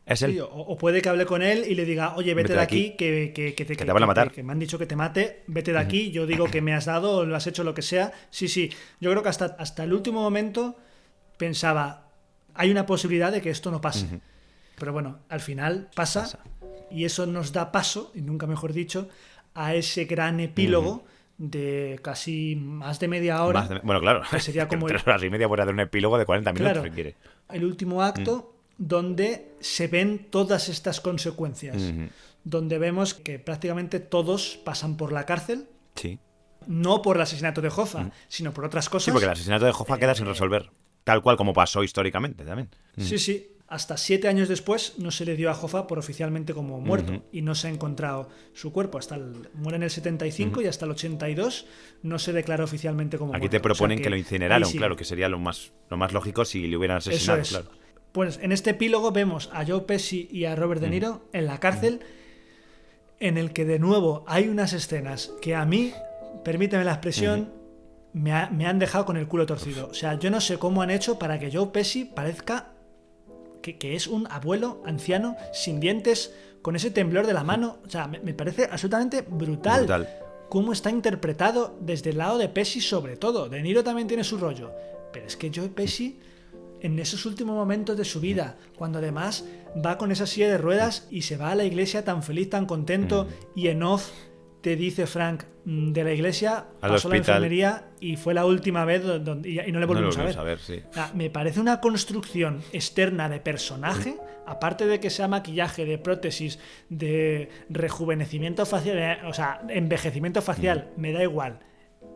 Es él. O puede que hable con él y le diga, oye, vete de aquí, que te van a matar. Que me han dicho que te mate, vete de aquí, yo digo que me has dado, lo has hecho, lo que sea. Sí. Yo creo que hasta el último momento pensaba, hay una posibilidad de que esto no pase. Pero bueno, al final pasa. Y eso nos da paso, y nunca mejor dicho, a ese gran epílogo de casi más de media hora. Bueno, claro, que sería como 3 horas y media por hacer un epílogo de 40 minutos, claro, si quiere. El último acto donde se ven todas estas consecuencias, donde vemos que prácticamente todos pasan por la cárcel. Sí. No por el asesinato de Hoffa, sino por otras cosas. Sí, porque el asesinato de Hoffa queda sin resolver, tal cual como pasó históricamente también. Sí. Hasta 7 años después no se le dio a Hoffa por oficialmente como muerto y no se ha encontrado su cuerpo. Muere en el 75 y hasta el 82 no se declaró oficialmente como muerto. Aquí te proponen que lo incineraron, sí, claro, que sería lo más lógico si le hubieran asesinado, Eso es. claro. Pues en este epílogo vemos a Joe Pesci y a Robert De Niro en la cárcel, en el que de nuevo hay unas escenas que a mí, permíteme la expresión, me han dejado con el culo torcido. O sea, yo no sé cómo han hecho para que Joe Pesci parezca que es un abuelo anciano sin dientes, con ese temblor de la mano. O sea, me parece absolutamente brutal cómo está interpretado desde el lado de Pesci, sobre todo. De Niro también tiene su rollo, pero es que Joe Pesci, en esos últimos momentos de su vida, cuando además va con esa silla de ruedas y se va a la iglesia tan feliz, tan contento, y en off te dice Frank, de la iglesia pasó a la enfermería y fue la última vez y no le volvimos a ver. Sí. O sea, me parece una construcción externa de personaje, aparte de que sea maquillaje, de prótesis, de rejuvenecimiento facial, o sea, envejecimiento facial, me da igual.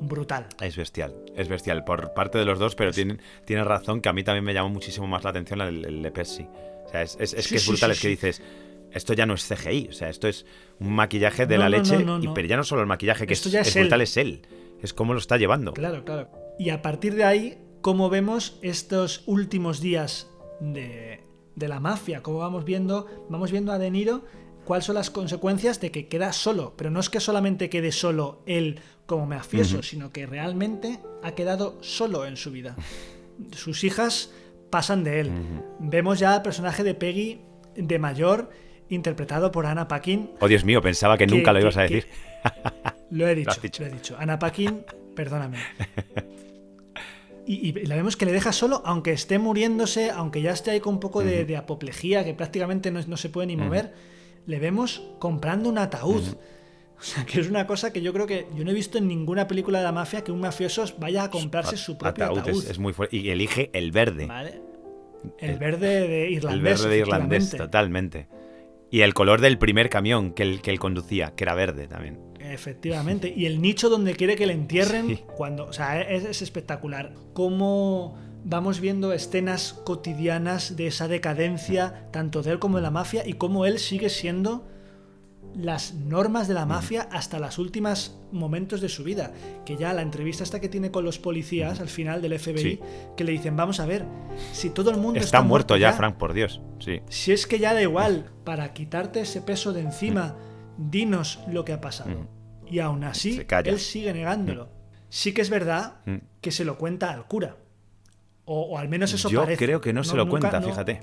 Brutal. Es bestial por parte de los dos, pero tiene razón, que a mí también me llamó muchísimo más la atención el de Pesci. O sea, es que es brutal, es que dices, esto ya no es CGI, o sea, esto es un maquillaje de la leche, pero ya no solo el maquillaje, que esto es brutal, es él, es cómo lo está llevando. Claro. Y a partir de ahí, cómo vemos estos últimos días de la mafia, cómo vamos viendo a De Niro, cuáles son las consecuencias de que queda solo, pero no es que solamente quede solo él como mafioso, sino que realmente ha quedado solo en su vida. Sus hijas pasan de él. Vemos ya al personaje de Peggy de mayor, interpretado por Anna Paquin. Oh, Dios mío, pensaba que nunca lo ibas a decir. Lo he dicho. Anna Paquin, perdóname. Y la vemos que le deja solo, aunque esté muriéndose, aunque ya esté ahí con un poco de apoplejía, que prácticamente no se puede ni mover, le vemos comprando un ataúd. O sea, que es una cosa que yo creo que yo no he visto en ninguna película de la mafia, que un mafioso vaya a comprarse su propio ataúd. Es muy fuerte. Y elige el verde. ¿Vale? El verde de irlandés. El verde de irlandés, totalmente. Y el color del primer camión que él conducía, que era verde también. Efectivamente. Y el nicho donde quiere que le entierren, o sea, es espectacular. Cómo vamos viendo escenas cotidianas de esa decadencia, tanto de él como de la mafia, y cómo él sigue siendo las normas de la mafia hasta los últimos momentos de su vida. Que ya la entrevista esta que tiene con los policías al final del FBI, que le dicen, vamos a ver, si todo el mundo está muerto ya, Frank, por Dios. Sí. Si es que ya da igual, para quitarte ese peso de encima, dinos lo que ha pasado. Y aún así, él sigue negándolo. Sí que es verdad que se lo cuenta al cura. O al menos eso parece. Yo creo que no se lo cuenta, fíjate.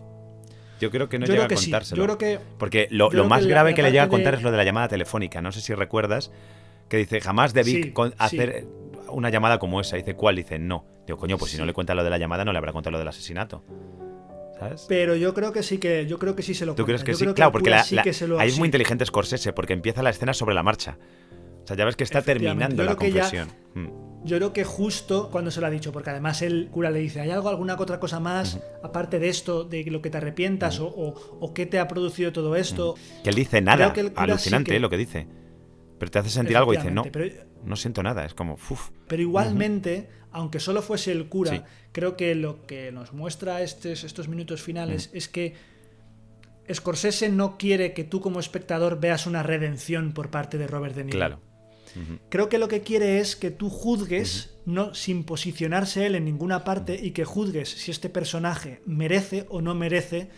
Yo creo que no llega a contárselo. Yo creo que, porque lo más grave que le llega a contar es lo de la llamada telefónica. No sé si recuerdas que dice, jamás debí hacer una llamada como esa. Dice, ¿cuál? Dice, no. Digo, coño, pues si no le cuenta lo de la llamada, no le habrá contado lo del asesinato. ¿Sabes? Pero yo creo que sí se lo cuenta. ¿Tú crees que sí? Claro, porque ahí es muy inteligente Scorsese, porque empieza la escena sobre la marcha. O sea, ya ves que está terminando la confesión. Yo creo que justo cuando se lo ha dicho, porque además el cura le dice, ¿hay alguna otra cosa más, aparte de esto, de lo que te arrepientas, o qué te ha producido todo esto? Que él dice nada, alucinante lo que dice. Pero te hace sentir algo y dice, no siento nada, es como, uff. Pero igualmente, aunque solo fuese el cura, creo que lo que nos muestra estos minutos finales es que Scorsese no quiere que tú como espectador veas una redención por parte de Robert De Niro. Claro. Creo que lo que quiere es que tú juzgues, no sin posicionarse él en ninguna parte, y que juzgues si este personaje merece o no merece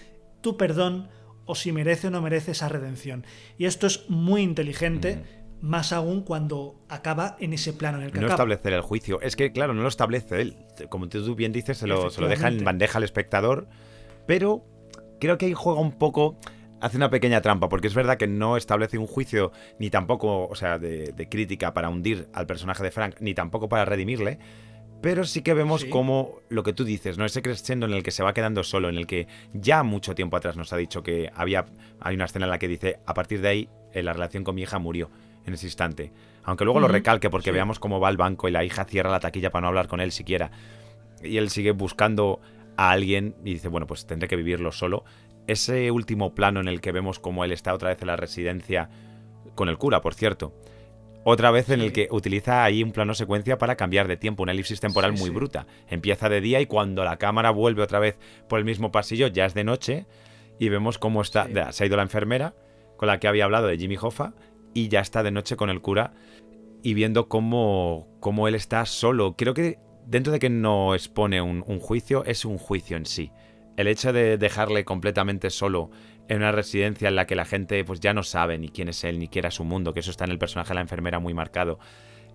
tu perdón, o si merece o no merece esa redención. Y esto es muy inteligente, más aún cuando acaba en ese plano en el que no acaba. Establecer el juicio. Es que, claro, no lo establece él. Como tú bien dices, se lo deja en bandeja al espectador, pero creo que ahí juega un poco... Hace una pequeña trampa, porque es verdad que no establece un juicio ni tampoco, o sea, de crítica para hundir al personaje de Frank, ni tampoco para redimirle, pero sí que vemos como lo que tú dices, ¿no? Ese crescendo en el que se va quedando solo, en el que ya mucho tiempo atrás nos ha dicho que hay una escena en la que dice, a partir de ahí la relación con mi hija murió. en ese instante. Aunque luego lo recalque porque veamos cómo va al banco y la hija cierra la taquilla para no hablar con él siquiera. Y él sigue buscando a alguien y dice, bueno, pues tendré que vivirlo solo. Ese último plano en el que vemos cómo él está otra vez en la residencia, con el cura, por cierto. Otra vez en el que utiliza ahí un plano secuencia para cambiar de tiempo, una elipsis temporal muy bruta. Empieza de día y cuando la cámara vuelve otra vez por el mismo pasillo, ya es de noche y vemos cómo está, se ha ido la enfermera con la que había hablado de Jimmy Hoffa y ya está de noche con el cura y viendo cómo él está solo. Creo que dentro de que no expone un juicio, es un juicio en sí. El hecho de dejarle completamente solo en una residencia en la que la gente pues ya no sabe ni quién es él, ni qué era su mundo, que eso está en el personaje de la enfermera muy marcado,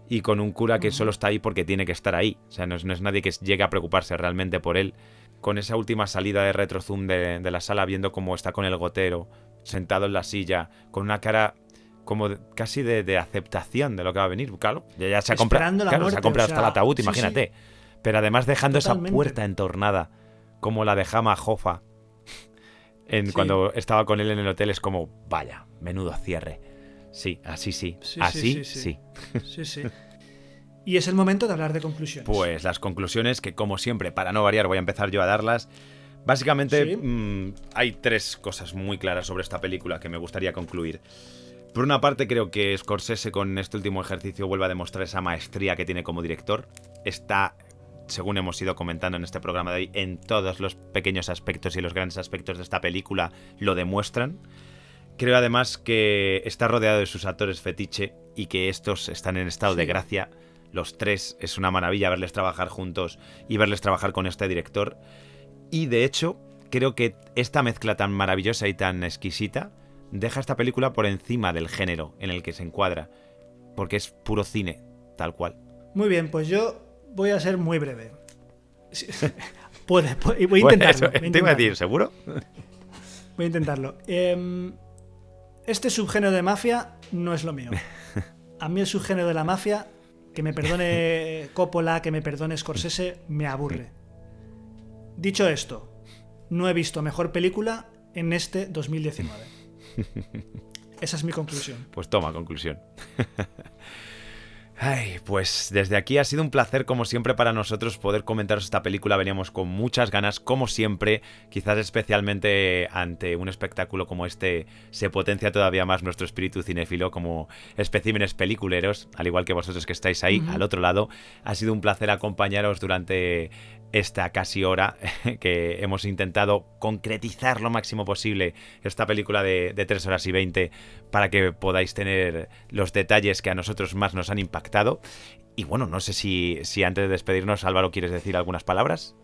y con un cura que solo está ahí porque tiene que estar ahí. O sea, no es nadie que llegue a preocuparse realmente por él. Con esa última salida de retrozoom de la sala, viendo cómo está con el gotero, sentado en la silla, con una cara como casi de aceptación de lo que va a venir. Claro, ya se ha comprado, se ha comprado hasta el ataúd, imagínate. Sí. Pero además dejando esa puerta entornada, como la de Jama Hoffa, cuando estaba con él en el hotel, es como, vaya, menudo cierre. Sí, así sí. Así sí. Sí. Y es el momento de hablar de conclusiones. Pues las conclusiones, que como siempre, para no variar, voy a empezar yo a darlas. Básicamente, hay 3 cosas muy claras sobre esta película que me gustaría concluir. Por una parte, creo que Scorsese con este último ejercicio vuelve a demostrar esa maestría que tiene como director. Está, según hemos ido comentando en este programa de hoy, en todos los pequeños aspectos y los grandes aspectos de esta película lo demuestran. Creo además que está rodeado de sus actores fetiche y que estos están en estado de gracia. Los 3, es una maravilla verles trabajar juntos y verles trabajar con este director. Y de hecho, creo que esta mezcla tan maravillosa y tan exquisita deja esta película por encima del género en el que se encuadra, porque es puro cine, tal cual. Muy bien, pues yo voy a ser muy breve. Voy a intentarlo. Te iba a decir, ¿seguro? Voy a intentarlo. Este subgénero de mafia no es lo mío. A mí el subgénero de la mafia, que me perdone Coppola, que me perdone Scorsese, me aburre. Dicho esto, no he visto mejor película en este 2019. Esa es mi conclusión. Pues toma, conclusión. Ay, pues desde aquí ha sido un placer como siempre para nosotros poder comentaros esta película. Veníamos con muchas ganas, como siempre, quizás especialmente ante un espectáculo como este se potencia todavía más nuestro espíritu cinéfilo como especímenes peliculeros, al igual que vosotros que estáis ahí al otro lado. Ha sido un placer acompañaros durante esta casi hora que hemos intentado concretizar lo máximo posible esta película de 3 horas y 20 para que podáis tener los detalles que a nosotros más nos han impactado. Y bueno, no sé si antes de despedirnos, Álvaro, ¿quieres decir algunas palabras?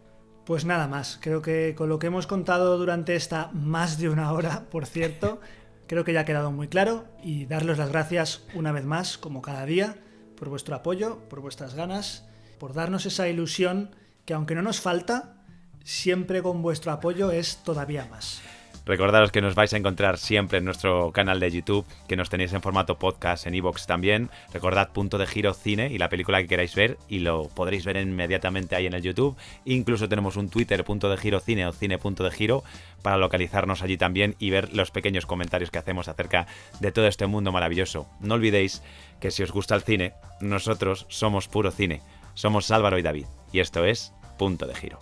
Pues nada más, creo que con lo que hemos contado durante esta más de una hora, por cierto, creo que ya ha quedado muy claro, y daros las gracias una vez más, como cada día, por vuestro apoyo, por vuestras ganas, por darnos esa ilusión que aunque no nos falta, siempre con vuestro apoyo es todavía más. Recordaros que nos vais a encontrar siempre en nuestro canal de YouTube, que nos tenéis en formato podcast en iVoox también. Recordad Punto de Giro Cine y la película que queráis ver, y lo podréis ver inmediatamente ahí en el YouTube. Incluso tenemos un Twitter, Punto de Giro Cine o Cine Punto de Giro, para localizarnos allí también y ver los pequeños comentarios que hacemos acerca de todo este mundo maravilloso. No olvidéis que si os gusta el cine, nosotros somos puro cine. Somos Álvaro y David, y esto es Punto de Giro.